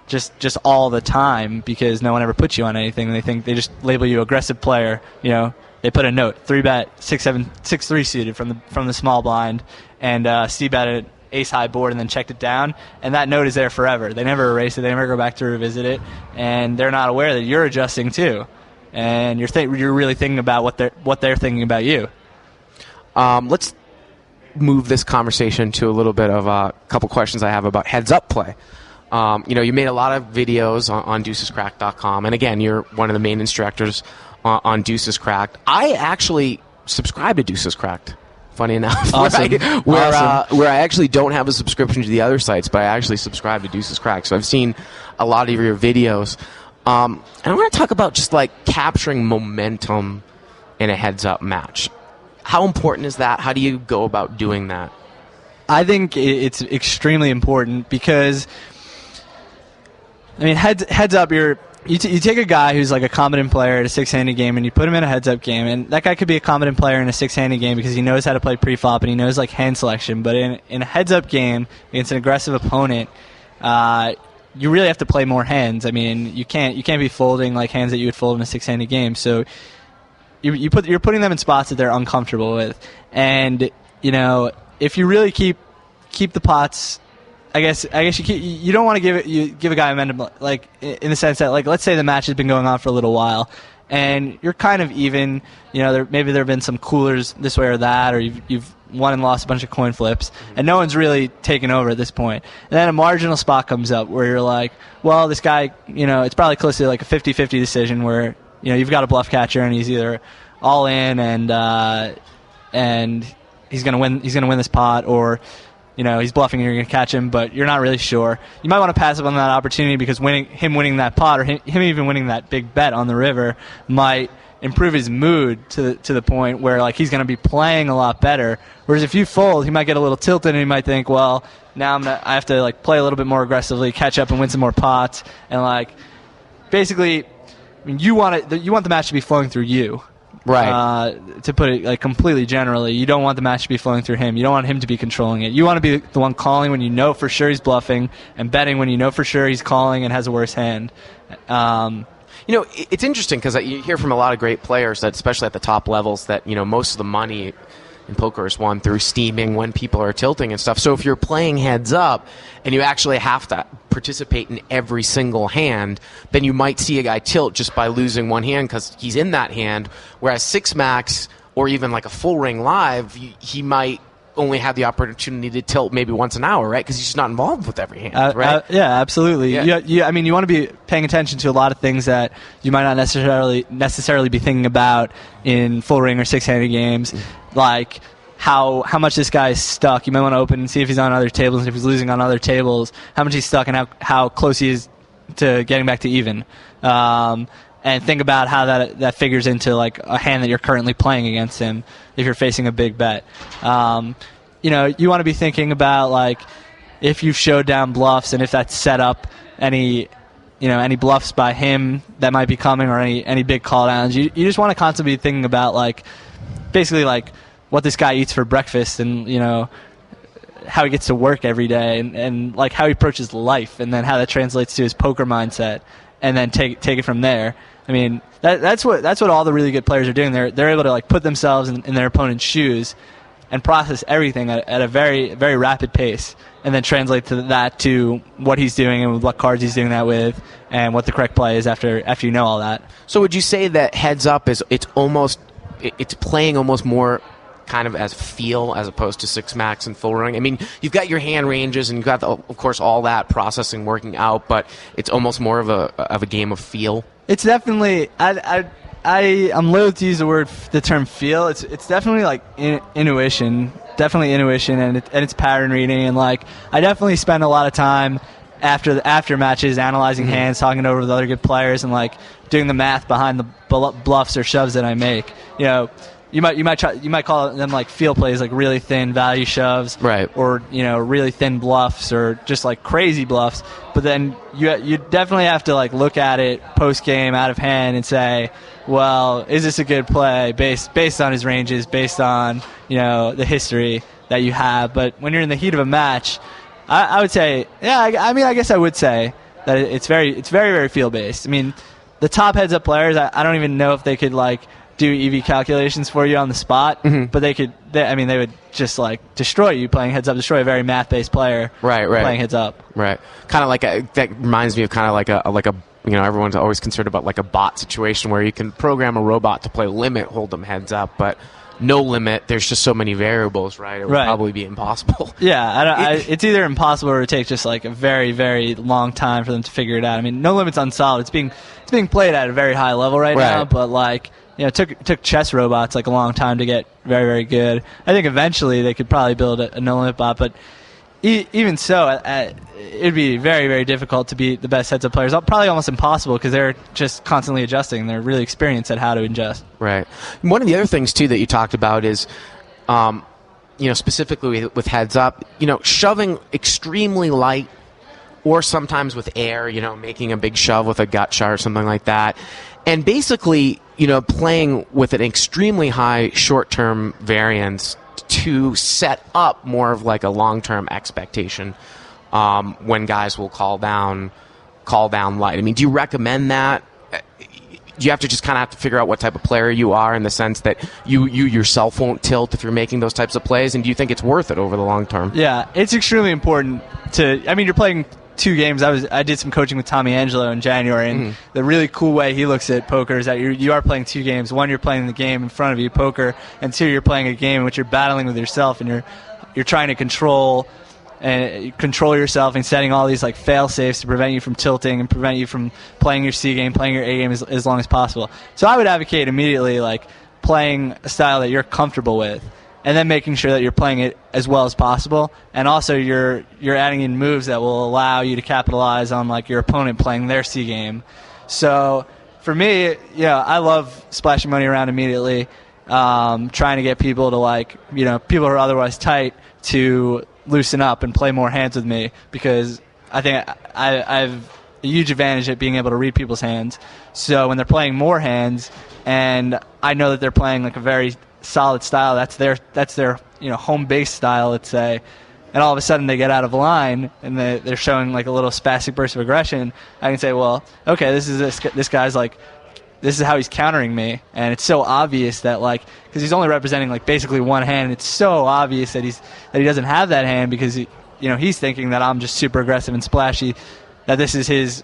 just all the time, because no one ever puts you on anything. They just label you aggressive player. They put a note 3-bet 6-7 6-3 suited from the small blind, and c-bet it ace high board and then checked it down, and that note is there forever. They never erase it. They never go back to revisit it, and they're not aware that you're adjusting too, and you're really thinking about what they're thinking about you. Let's move this conversation to a little bit of a couple questions I have about heads up play. You made a lot of videos on deucescracked.com, and again, you're one of the main instructors on Deuces Cracked. I actually subscribe to Deuces Cracked. Funny enough, awesome. where I actually don't have a subscription to the other sites, but I actually subscribe to Deuces Cracked. So I've seen a lot of your videos, and I want to talk about just capturing momentum in a heads-up match. How important is that? How do you go about doing that? I think it's extremely important, because heads up, you take a guy who's a competent player at a 6-handed game, and you put him in a heads-up game, and that guy could be a competent player in a 6-handed game because he knows how to play pre-flop and he knows hand selection. But in a heads-up game against an aggressive opponent, you really have to play more hands. I mean, you can't be folding like hands that you would fold in a 6-handed game. So you're putting them in spots that they're uncomfortable with. And if you really keep the pots, I guess you don't want to give a guy momentum, like in the sense that, like, let's say the match has been going on for a little while and you're kind of even. Maybe there have been some coolers this way or that, or you've won and lost a bunch of coin flips, and no one's really taken over at this point. And then a marginal spot comes up where you're like, well, this guy, it's probably close to like a 50-50 decision where, you've got a bluff catcher and he's either all in and he's gonna win this pot, or he's bluffing and you're gonna catch him, but you're not really sure. You might want to pass up on that opportunity because winning that pot, or him even winning that big bet on the river, might improve his mood to the point where, like, he's going to be playing a lot better. Whereas if you fold, he might get a little tilted and he might think, well, now I have to, like, play a little bit more aggressively, catch up and win some more pots, and, like, basically, I mean, you want the match to be flowing through you. Right. To put it, like, completely generally, you don't want the match to be flowing through him. You don't want him to be controlling it. You want to be the one calling when you know for sure he's bluffing, and betting when you know for sure he's calling and has a worse hand. It's interesting because you hear from a lot of great players that, especially at the top levels, that most of the money in poker is won through steaming when people are tilting and stuff. So if you're playing heads up and you actually have to participate in every single hand, then you might see a guy tilt just by losing one hand because he's in that hand. Whereas 6-max or even like a full ring live, he might only have the opportunity to tilt maybe once an hour, right? Because he's just not involved with every hand, right? Yeah, absolutely. Yeah. I mean, you want to be paying attention to a lot of things that you might not necessarily be thinking about in full ring or 6-handed games, like how much this guy is stuck. You might want to open and see if he's on other tables, and if he's losing on other tables, how much he's stuck, and how close he is to getting back to even. And think about how that figures into, like, a hand that you're currently playing against him if you're facing a big bet. You want to be thinking about, like, if you've showed down bluffs and if that's set up any bluffs by him that might be coming, or any big call downs. You just want to constantly be thinking about, like, basically, like, what this guy eats for breakfast, and how he gets to work every day, and like how he approaches life, and then how that translates to his poker mindset, and then take it from there. I mean, that's what all the really good players are doing. They're able to, like, put themselves in their opponent's shoes and process everything at a very, very rapid pace, and then translate that to what he's doing and what cards he's doing that with, and what the correct play is after you know all that. So would you say that heads up it's playing almost more kind of as feel as opposed to 6-max and full ring? I mean, you've got your hand ranges and you've got, of course, all that processing working out, but it's almost more of a game of feel. It's definitely I'm loath to use the term feel. It's definitely like intuition, and it's pattern reading, and, like, I definitely spend a lot of time after matches analyzing hands, talking over with other good players, and, like, doing the math behind the bluffs or shoves that I make. You might call them, like, feel plays, like really thin value shoves, right? Or really thin bluffs, or just, like, crazy bluffs. But then you definitely have to, like, look at it post game, out of hand, and say, well, is this a good play based on his ranges, based on the history that you have? But when you're in the heat of a match, I would say, I guess I would say that it's very, very feel based. I mean, the top heads up players, I don't even know if they could, like, do EV calculations for you on the spot, but they would just, like, destroy you playing heads up, destroy a very math-based player playing heads up. Right. Kind of like that reminds me of kind of like a everyone's always concerned about, like, a bot situation where you can program a robot to play limit, hold them heads up, but no limit, there's just so many variables, right? It would probably be impossible. Yeah, it's either impossible or it takes just, like, a very, very long time for them to figure it out. I mean, no limit's unsolved. It's being played at a very high level right now, but, like, it took chess robots, like, a long time to get very, very good. I think eventually they could probably build a no-limit bot, but even so, it'd be very, very difficult to be the best heads-up players. Probably almost impossible, because they're just constantly adjusting. They're really experienced at how to adjust. Right. One of the other things, too, that you talked about is, specifically with heads-up, shoving extremely light, or sometimes with air, making a big shove with a gut shot or something like that. And basically, playing with an extremely high short-term variance to set up more of, like, a long-term expectation when guys will call down call down light. I mean, do you recommend that? Do you have to just kind of have to figure out what type of player you are in the sense that you yourself won't tilt if you're making those types of plays? And do you think it's worth it over the long term? Yeah, it's extremely important you're playing 2 games. I did some coaching with Tommy Angelo in January, and the really cool way he looks at poker is that you are playing 2 games. 1, you're playing the game in front of you, poker, and 2, you're playing a game in which you're battling with yourself, and you're trying to control yourself and setting all these like fail safes to prevent you from tilting and prevent you from playing your C game, playing your A game as long as possible. So I would advocate immediately like playing a style that you're comfortable with, and then making sure that you're playing it as well as possible, and also you're adding in moves that will allow you to capitalize on like your opponent playing their C game. So for me, yeah, I love splashing money around immediately, trying to get people to people who are otherwise tight to loosen up and play more hands with me, because I think I have a huge advantage at being able to read people's hands. So when they're playing more hands, and I know that they're playing like a very solid style, that's their home base style, let's say, and all of a sudden they get out of line and they're showing like a little spastic burst of aggression, I can say, well, okay, this guy's like, this is how he's countering me, and it's so obvious that because he's only representing like basically one hand, it's so obvious that he doesn't have that hand, because he's thinking that I'm just super aggressive and splashy, that this is his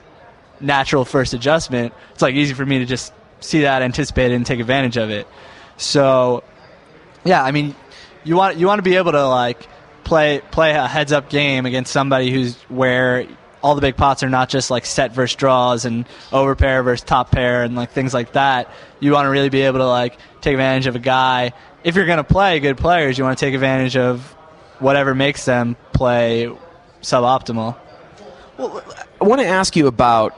natural first adjustment. It's like easy for me to just see that, anticipate it, and take advantage of it. So yeah, I mean, you want to be able to like play a heads up game against somebody where all the big pots are not just like set versus draws and overpair versus top pair and like things like that. You want to really be able to like take advantage of a guy. If you're going to play good players, you want to take advantage of whatever makes them play suboptimal. Well, I want to ask you about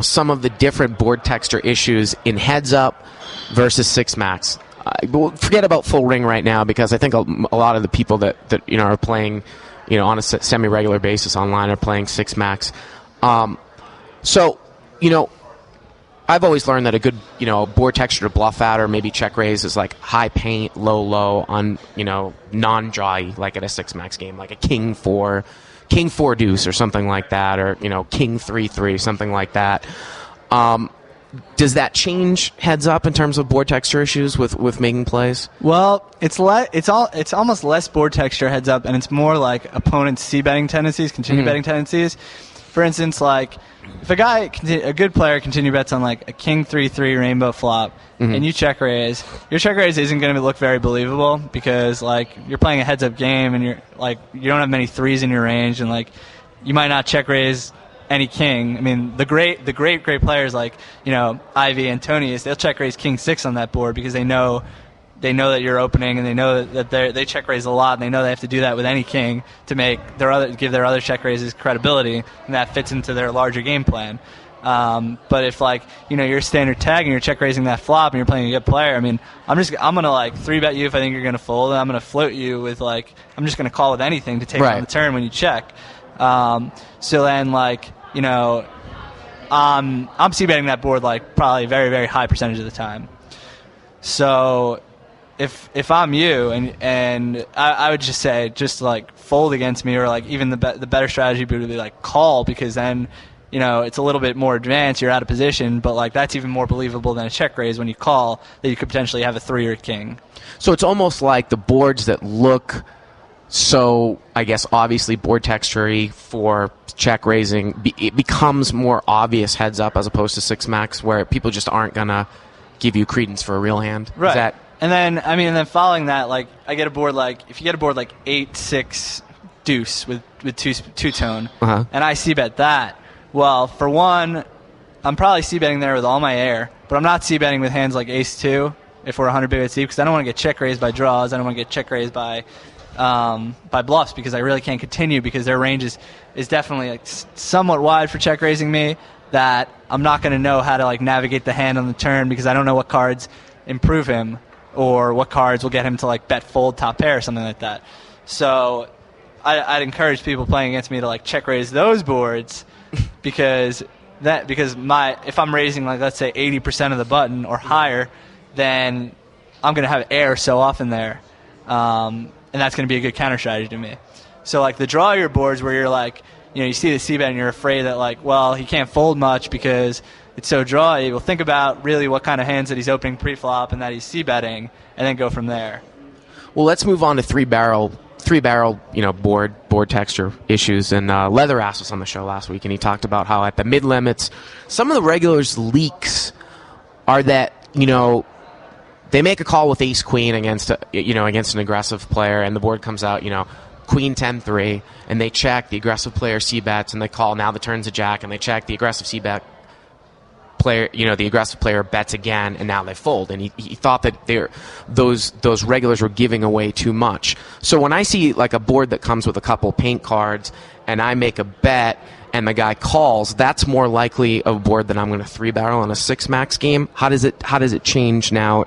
some of the different board texture issues in heads up versus 6-max. Forget about full ring right now, because I think a lot of the people that are playing on a semi-regular basis online are playing 6-max. So, I've always learned that a good, board texture to bluff at or maybe check raise is like high paint, low on, non-drawy, like at a 6-max game, like a king 4 deuce or something like that, or, king 3-3, something like that. Does that change heads up in terms of board texture issues with making plays? Well, it's almost less board texture heads up, and it's more like opponents' c-betting tendencies, continue betting tendencies. For instance, like if a good player continue bets on like a king 3-3 rainbow flop, and you check raise, your check raise isn't going to look very believable, because like you're playing a heads up game and you don't have many threes in your range, and like you might not check raise any king. I mean, the great players like Ivy, Antonius, they'll check raise king 6 on that board, because they know that you're opening, and they know that they check raise a lot, and they know they have to do that with any king to give their other check raises credibility, and that fits into their larger game plan. But if you're standard tag and you're check raising that flop and you're playing a good player, I mean, I'm gonna like 3-bet you if I think you're gonna fold, and I'm gonna float you with I'm just gonna call with anything to take on the turn when you check. So then I'm c-betting that board like probably a very, very high percentage of the time. So if I'm you, and I would just say just like fold against me, or like even the better strategy would be like call, because then it's a little bit more advanced, you're out of position, but like that's even more believable than a check raise when you call that you could potentially have a 3 or a king. So it's almost like the boards that look so, I guess, obviously board texture-y for check raising, it becomes more obvious heads up as opposed to 6-max, where people just aren't going to give you credence for a real hand. Right. And then following that, like I get a board if you get a board like 8-6 deuce with two-tone, and I c-bet that, well, for one, I'm probably c-betting there with all my air, but I'm not c-betting with hands like ace-2 if we're 100 big bets deep, because I don't want to get check raised by draws. I don't want to get check raised by bluffs, because I really can't continue, because their range is definitely like somewhat wide for check raising me, that I'm not going to know how to like navigate the hand on the turn, because I don't know what cards improve him or what cards will get him to like bet fold top pair or something like that. So I'd encourage people playing against me to like check raise those boards, because if I'm raising like let's say 80% of the button or higher, then I'm going to have air so often there. And that's going to be a good counter strategy to me. So like the draw your boards where you're like, you see the c-bet and you're afraid that, like, well, he can't fold much because it's so drawy. Well, think about really what kind of hands that he's opening pre-flop and that he's c-betting, and then go from there. Well, let's move on to three barrel, board texture issues. And Leatherass was on the show last week, and he talked about how at the mid limits, some of the regulars' leaks are that they make a call with ace queen against an aggressive player, and the board comes out queen 10-3, and they check, the aggressive player c-bets, and they call, now the turn's a jack, and they check, the aggressive c-bet player, the aggressive player bets again, and now they fold. And he thought that those regulars were giving away too much. So when I see like a board that comes with a couple paint cards, and I make a bet, and the guy calls, that's more likely a board that I'm going to 3-barrel on a 6-max game. How does it change now?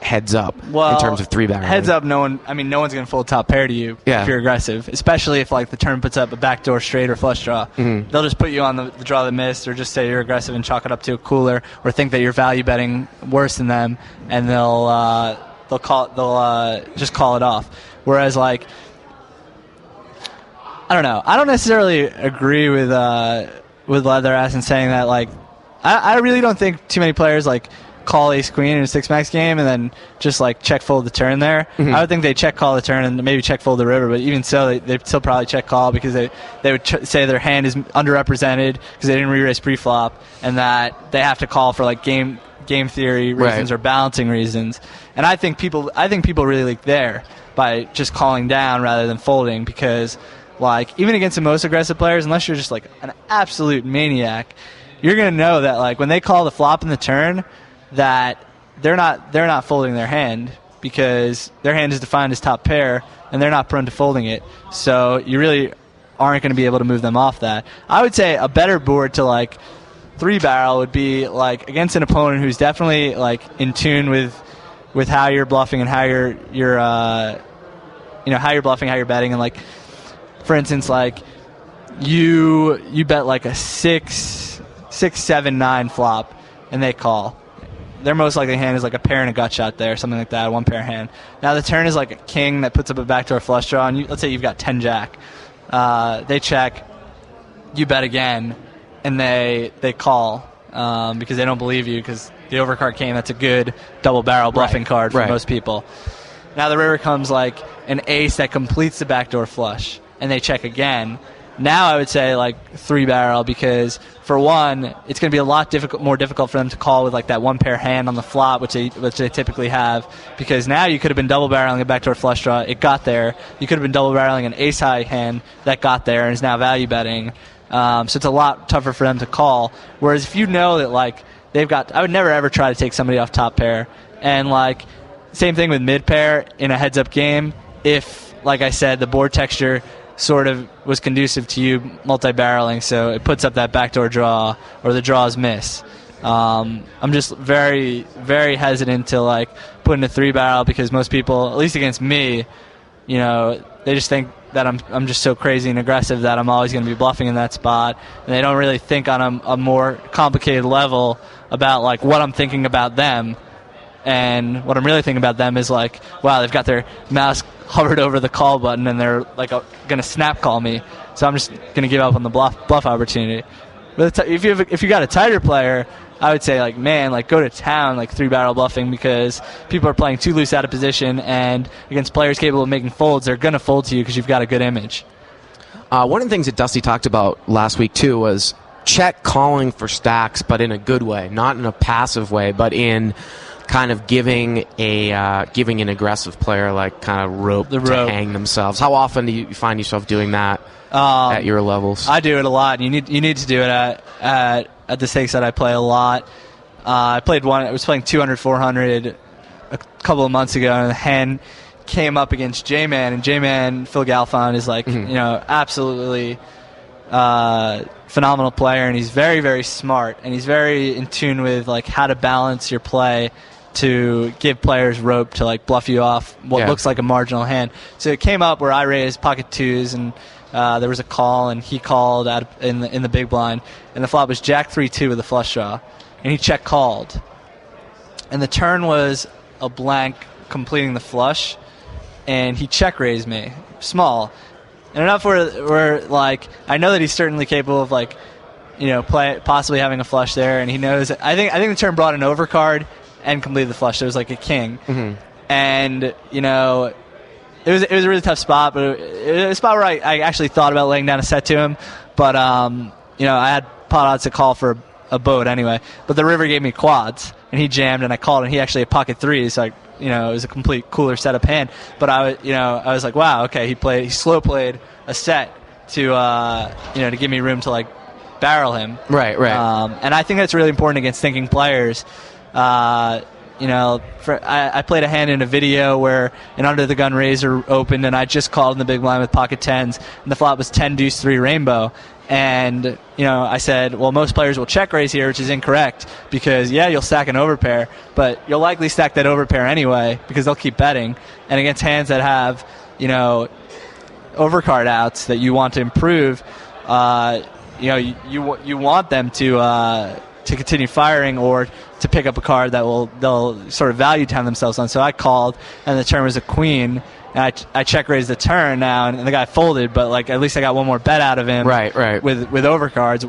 Heads up, in terms of 3-barrel. Heads up, no one's going to fold top pair to you if you're aggressive, especially if like the turn puts up a backdoor straight or flush draw. Mm-hmm. They'll just put you on the draw that missed, or just say you're aggressive and chalk it up to a cooler, or think that you're value betting worse than them, and they'll just call it off. Whereas like, I don't know, I don't necessarily agree with Leatherass in saying that. Like, I really don't think too many players like call ace queen in a 6-max game and then just like check fold the turn there. Mm-hmm. I would think they check call the turn and maybe check fold the river, but even so, they'd still probably check call because they would say their hand is underrepresented because they didn't re-raise pre-flop, and that they have to call for like game theory reasons or balancing reasons. And I think people really leak there by just calling down rather than folding, because like even against the most aggressive players, unless you're just like an absolute maniac, you're gonna know that like when they call the flop and the turn, that they're not folding their hand, because their hand is defined as top pair and they're not prone to folding it. So you really aren't going to be able to move them off that. I would say a better board to like 3-barrel would be like against an opponent who's definitely like in tune with how you're bluffing and how you're how you're bluffing, how you're betting, and like for instance, like you bet like a 6, 7, 9 flop and they call. Their most likely hand is like a pair and a gut shot there, something like that, a 1-pair hand. Now the turn is like a king that puts up a backdoor flush draw, and let's say you've got 10 jack. They check, you bet again, and they call because they don't believe you, because the overcard came. That's a good double barrel bluffing card for most people. Now the river comes like an ace that completes the backdoor flush, and they check again. Now I would say like 3-barrel, because for one, it's going to be a lot more difficult for them to call with like that 1-pair hand on the flop, which they typically have, because now you could have been double barreling a backdoor flush draw, it got there. You could have been double barreling an ace high hand that got there and is now value betting. So it's a lot tougher for them to call. Whereas if you know that like they've got, I would never ever try to take somebody off top pair. And like same thing with mid pair in a heads up game. If, like I said, the board texture sort of was conducive to you multi-barreling, so it puts up that backdoor draw or the draws miss. I'm just very, very hesitant to like put in a 3-barrel, because most people, at least against me, they just think that I'm just so crazy and aggressive that I'm always going to be bluffing in that spot, and they don't really think on a more complicated level about like what I'm thinking about them. And what I'm really thinking about them is like, wow, they've got their mouse hovered over the call button and they're like going to snap call me, so I'm just going to give up on the bluff opportunity. But if you got a tighter player, I would say like, man, like go to town, like 3-barrel bluffing, because people are playing too loose out of position, and against players capable of making folds, they're going to fold to you because you've got a good image. One of the things that Dusty talked about last week too was check calling for stacks, but in a good way, not in a passive way, but in kind of giving an aggressive player like kind of rope to hang themselves. How often do you find yourself doing that at your levels? I do it a lot. You need to do it at the stakes that I play a lot. I was playing 200, 400 a couple of months ago, and the hand came up against J-Man, and J-Man, Phil Galfond, is like absolutely phenomenal player, and he's very, very smart, and he's very in tune with like how to balance your play to give players rope to like bluff you off what looks like a marginal hand. So it came up where I raised pocket twos, and there was a call, and he called in the big blind, and the flop was Jack 3-2 with a flush draw, and he check called, and the turn was a blank completing the flush, and he check raised me small. and enough where like I know that he's certainly capable of like, possibly having a flush there, and he knows. I think the turn brought an overcard and completed the flush. So it was like a king, and it was a really tough spot, but it was a spot where I actually thought about laying down a set to him, but I had pot odds to call for a boat anyway. But the river gave me quads, and he jammed, and I called, and he actually had pocket threes. So it was a complete cooler setup hand. But I was like, wow, okay, he slow played a set to give me room to like barrel him. Right. And I think that's really important against thinking players. I played a hand in a video where an under the gun razor opened, and I just called in the big blind with pocket tens, and the flop was 10 deuce 3 rainbow. And I said, well, most players will check raise here, which is incorrect, because you'll stack an overpair, but you'll likely stack that overpair anyway because they'll keep betting. And against hands that have overcard outs that you want to improve, you want them to continue firing or to pick up a card that they'll sort of value time themselves on. So I called, and the turn was a queen, and I check raised the turn now, and the guy folded, but like at least I got one more bet out of him. Right. With overcards,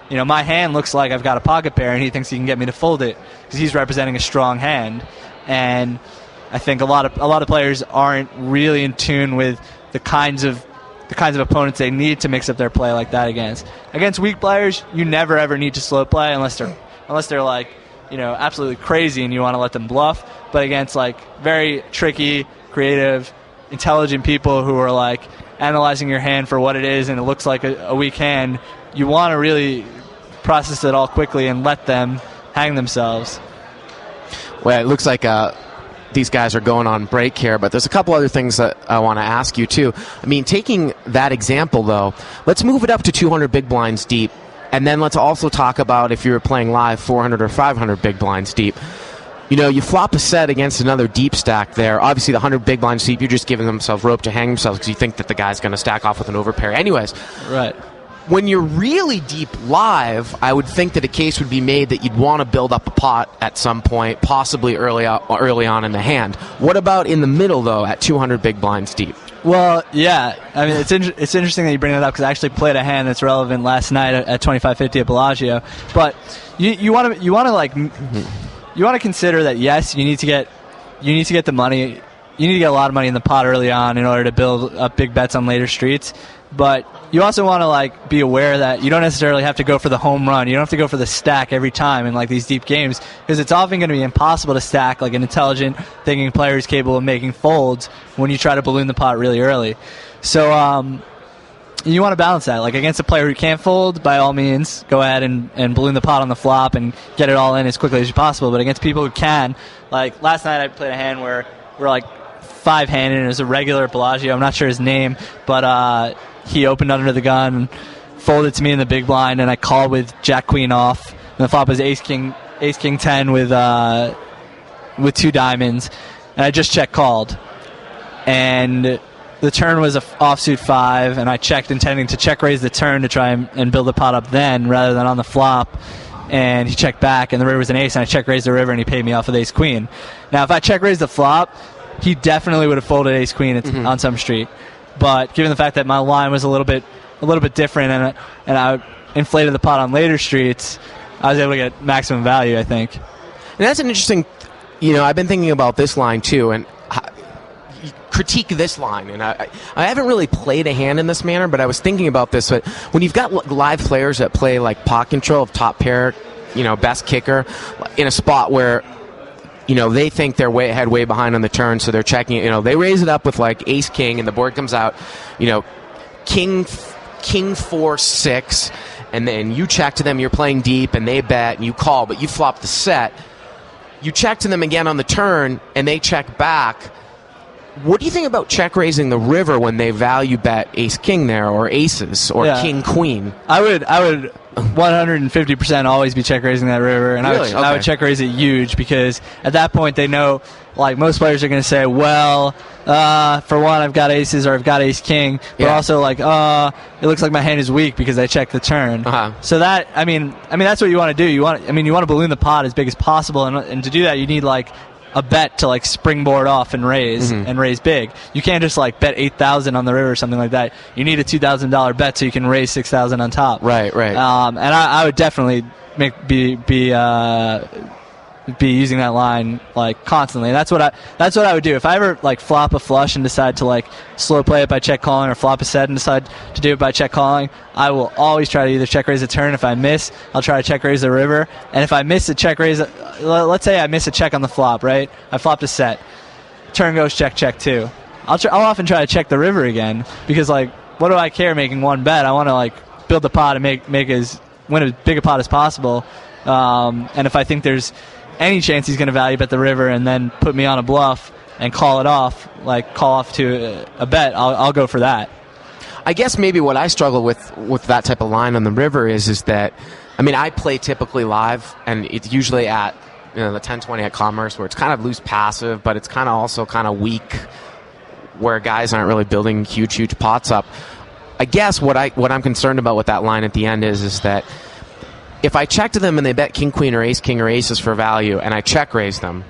my hand looks like I've got a pocket pair, and he thinks he can get me to fold it because he's representing a strong hand. And I think a lot of players aren't really in tune with the kinds of opponents they need to mix up their play like that against. Against weak players, you never ever need to slow play unless they're like absolutely crazy and you want to let them bluff. But against like very tricky, creative, intelligent people who are like analyzing your hand for what it is and it looks like a weak hand, you want to really process it all quickly and let them hang themselves. Well, it looks like these guys are going on break here, but there's a couple other things that I want to ask you too. I mean, taking that example though, let's move it up to 200 big blinds deep, and then let's also talk about if you were playing live 400 or 500 big blinds deep. You flop a set against another deep stack there. Obviously, the 100 big blinds deep, you're just giving themselves rope to hang themselves because you think that the guy's going to stack off with an overpair anyways. Right. When you're really deep live, I would think that a case would be made that you'd want to build up a pot at some point, possibly early on in the hand. What about in the middle, though, at 200 big blinds deep? Well, yeah. I mean, it's interesting that you bring that up because I actually played a hand that's relevant last night at 2550 at Bellagio. But you want to consider that yes, you need to get the money. You need to get a lot of money in the pot early on in order to build up big bets on later streets. But you also want to be aware that you don't necessarily have to go for the home run. You don't have to go for the stack every time in these deep games because it's often going to be impossible to stack an intelligent thinking player who's capable of making folds when you try to balloon the pot really early. So you want to balance that. Against a player who can't fold, by all means, go ahead and balloon the pot on the flop and get it all in as quickly as possible. But against people who can, last night I played a hand where we're 5-handed and it was a regular Bellagio. I'm not sure his name, but he opened under the gun, folded to me in the big blind, and I called with Jack Queen off. And the flop was Ace King 10 with 2 diamonds, and I just check called. And the turn was a offsuit 5, and I checked intending to check raise the turn to try and build the pot up then rather than on the flop. And he checked back, and the river was an ace, and I check raised the river, and he paid me off with Ace Queen. Now, if I check raised the flop, he definitely would have folded Ace Queen on some street. But given the fact that my line was a little bit different and I inflated the pot on later streets, I was able to get maximum value, I think. And that's an interesting, I've been thinking about this line too, and critique this line. And I haven't really played a hand in this manner, but I was thinking about this. But when you've got live players that play pot control of top pair, best kicker, in a spot where they think they're way behind on the turn, so they're checking it. They raise it up with Ace King, and the board comes out, King 4 6, and then you check to them. You're playing deep, and they bet, and you call, but you flop the set. You check to them again on the turn, and they check back. What do you think about check raising the river when they value bet Ace King there, or aces, or King Queen? I would 150% always be check raising that river, and really? I would check raise it huge because at that point they know, most players are going to say, well, for one, I've got aces or I've got Ace King, but also it looks like my hand is weak because I checked the turn. So that I mean that's what you want to do. You want to balloon the pot as big as possible, and to do that you need a bet to like springboard off and raise big. You can't just like bet 8,000 on the river or something like that. You need a $2,000 bet so you can raise 6,000 on top. Right. And I would definitely be using that line like constantly. And that's what I would do if I ever like flop a flush and decide to like slow play it by check calling, or flop a set and decide to do it by check calling. I will always try to either check raise a turn. If I miss, I'll try to check raise the river. And if I miss a check raise, let's say I miss a check on the flop, right? I flopped a set, turn goes check too. I'll often try to check the river again, because like, what do I care making one bet? I want to like build the pot and win as big a pot as possible. And if I think there's any chance he's going to value bet the river and then put me on a bluff and call it off, like call off to a bet, I'll go for that. I guess maybe what I struggle with that type of line on the river is that, I mean, I play typically live, and it's usually at the 10-20 at Commerce, where it's kind of loose passive, but it's kind of also kind of weak, where guys aren't really building huge pots up. I guess what I'm concerned about with that line at the end is that if I check to them and they bet king, queen, or ace, king, or aces for value, and I check raise them,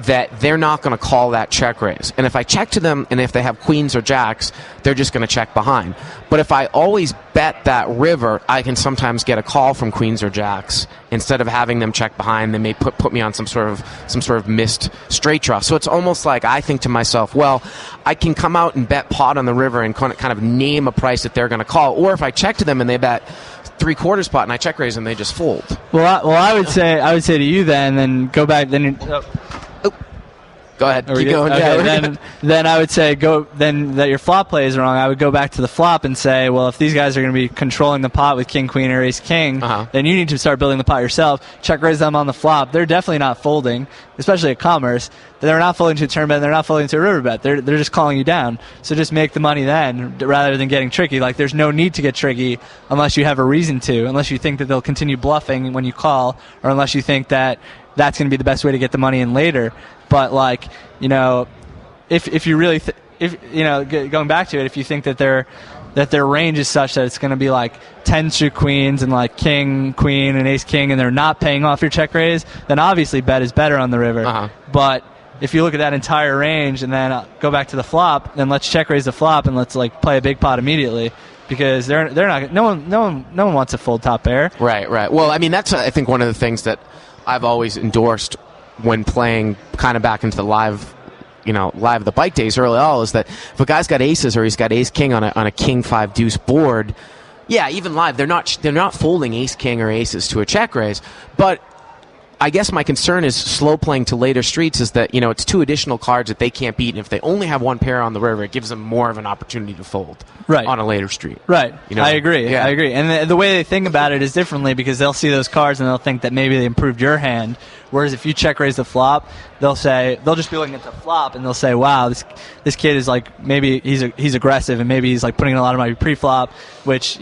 that they're not going to call that check raise. And if I check to them, and if they have queens or jacks, they're just going to check behind. But if I always bet that river, I can sometimes get a call from queens or jacks. Instead of having them check behind, they may put me on some sort of missed straight draw. So it's almost like I think to myself, well, I can come out and bet pot on the river and kind of name a price that they're going to call. Or if I check to them and they bet 3/4 pot and I check raise and they just fold. Well, I would say to you then go back then. Go ahead. Keep going. Okay, then I would say then that your flop play is wrong. I would go back to the flop and say, well, if these guys are going to be controlling the pot with king, queen, or ace, king, then you need to start building the pot yourself. Check raise them on the flop. They're definitely not folding, especially at Commerce. They're not folding to a turn bet. They're not folding to a river bet. They're just calling you down. So just make the money then, rather than getting tricky. Like, there's no need to get tricky unless you have a reason to, unless you think that they'll continue bluffing when you call, or unless you think that that's going to be the best way to get the money in later. But like, if you really, going back to it, if you think that their range is such that it's going to be like 10 through queens and like king, queen, and ace, king, and they're not paying off your check raise, then obviously bet is better on the river. But if you look at that entire range and then go back to the flop, then let's check raise the flop and let's like play a big pot immediately. Because they're not, no one wants to fold top pair. Right. Well, I mean, that's I think one of the things that I've always endorsed when playing kind of back into the live the bike days early on, is that if a guy's got aces or he's got ace king on a king 5 deuce board, yeah, even live they're not folding ace king or aces to a check raise. But I guess my concern is slow playing to later streets is that, it's 2 additional cards that they can't beat, and if they only have 1 pair on the river, it gives them more of an opportunity to fold on a later street. Right. I agree. Yeah. I agree. And the way they think about it is differently, because they'll see those cards and they'll think that maybe they improved your hand. Whereas if you check raise the flop, they'll just be looking at the flop and they'll say, wow, this kid is like, maybe he's aggressive, and maybe he's like putting in a lot of money pre-flop, which,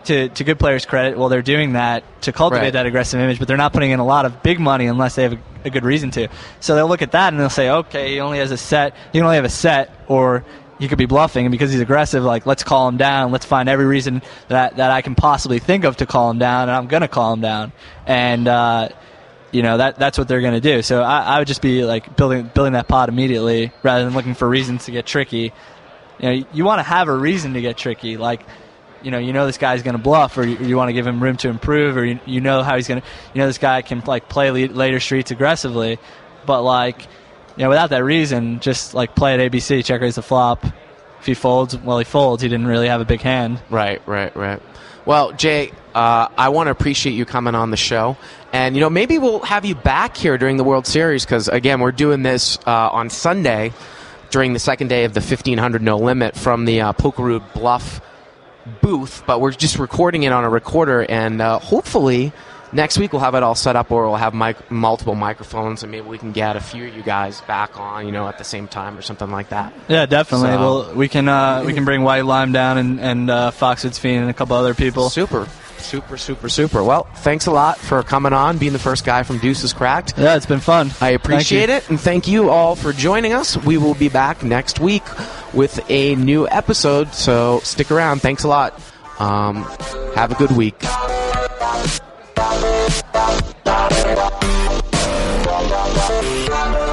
to good players' credit, well, they're doing that to cultivate that aggressive image, but they're not putting in a lot of big money unless they have a good reason to. So they'll look at that and they'll say, okay, he only have a set, or he could be bluffing, and because he's aggressive, like, let's call him down. Let's find every reason that I can possibly think of to call him down, and I'm going to call him down. And that's what they're going to do. So I would just be like building that pot immediately rather than looking for reasons to get tricky. You want to have a reason to get tricky, like, this guy's going to bluff, or you want to give him room to improve, or how he's going to, this guy can like play later streets aggressively, but like, without that reason, just like play at ABC, check raise the flop. If he folds, well, he folds. He didn't really have a big hand. Right. Well, Jay, I want to appreciate you coming on the show, and maybe we'll have you back here during the World Series, because again, we're doing this on Sunday during the second day of the 1500 No Limit from the Pokeroo Bluff booth, but we're just recording it on a recorder, and hopefully next week we'll have it all set up, or we'll have multiple microphones, and maybe we can get a few of you guys back on, at the same time or something like that. Yeah, definitely. So, we can bring White Lime down and Foxwood's Fiend and a couple other people. Super. Well, thanks a lot for coming on, being the first guy from Deuces Cracked. Yeah, it's been fun. I appreciate it, and thank you all for joining us. We will be back next week with a new episode, so stick around. Thanks a lot. Have a good week. Bye. Bye.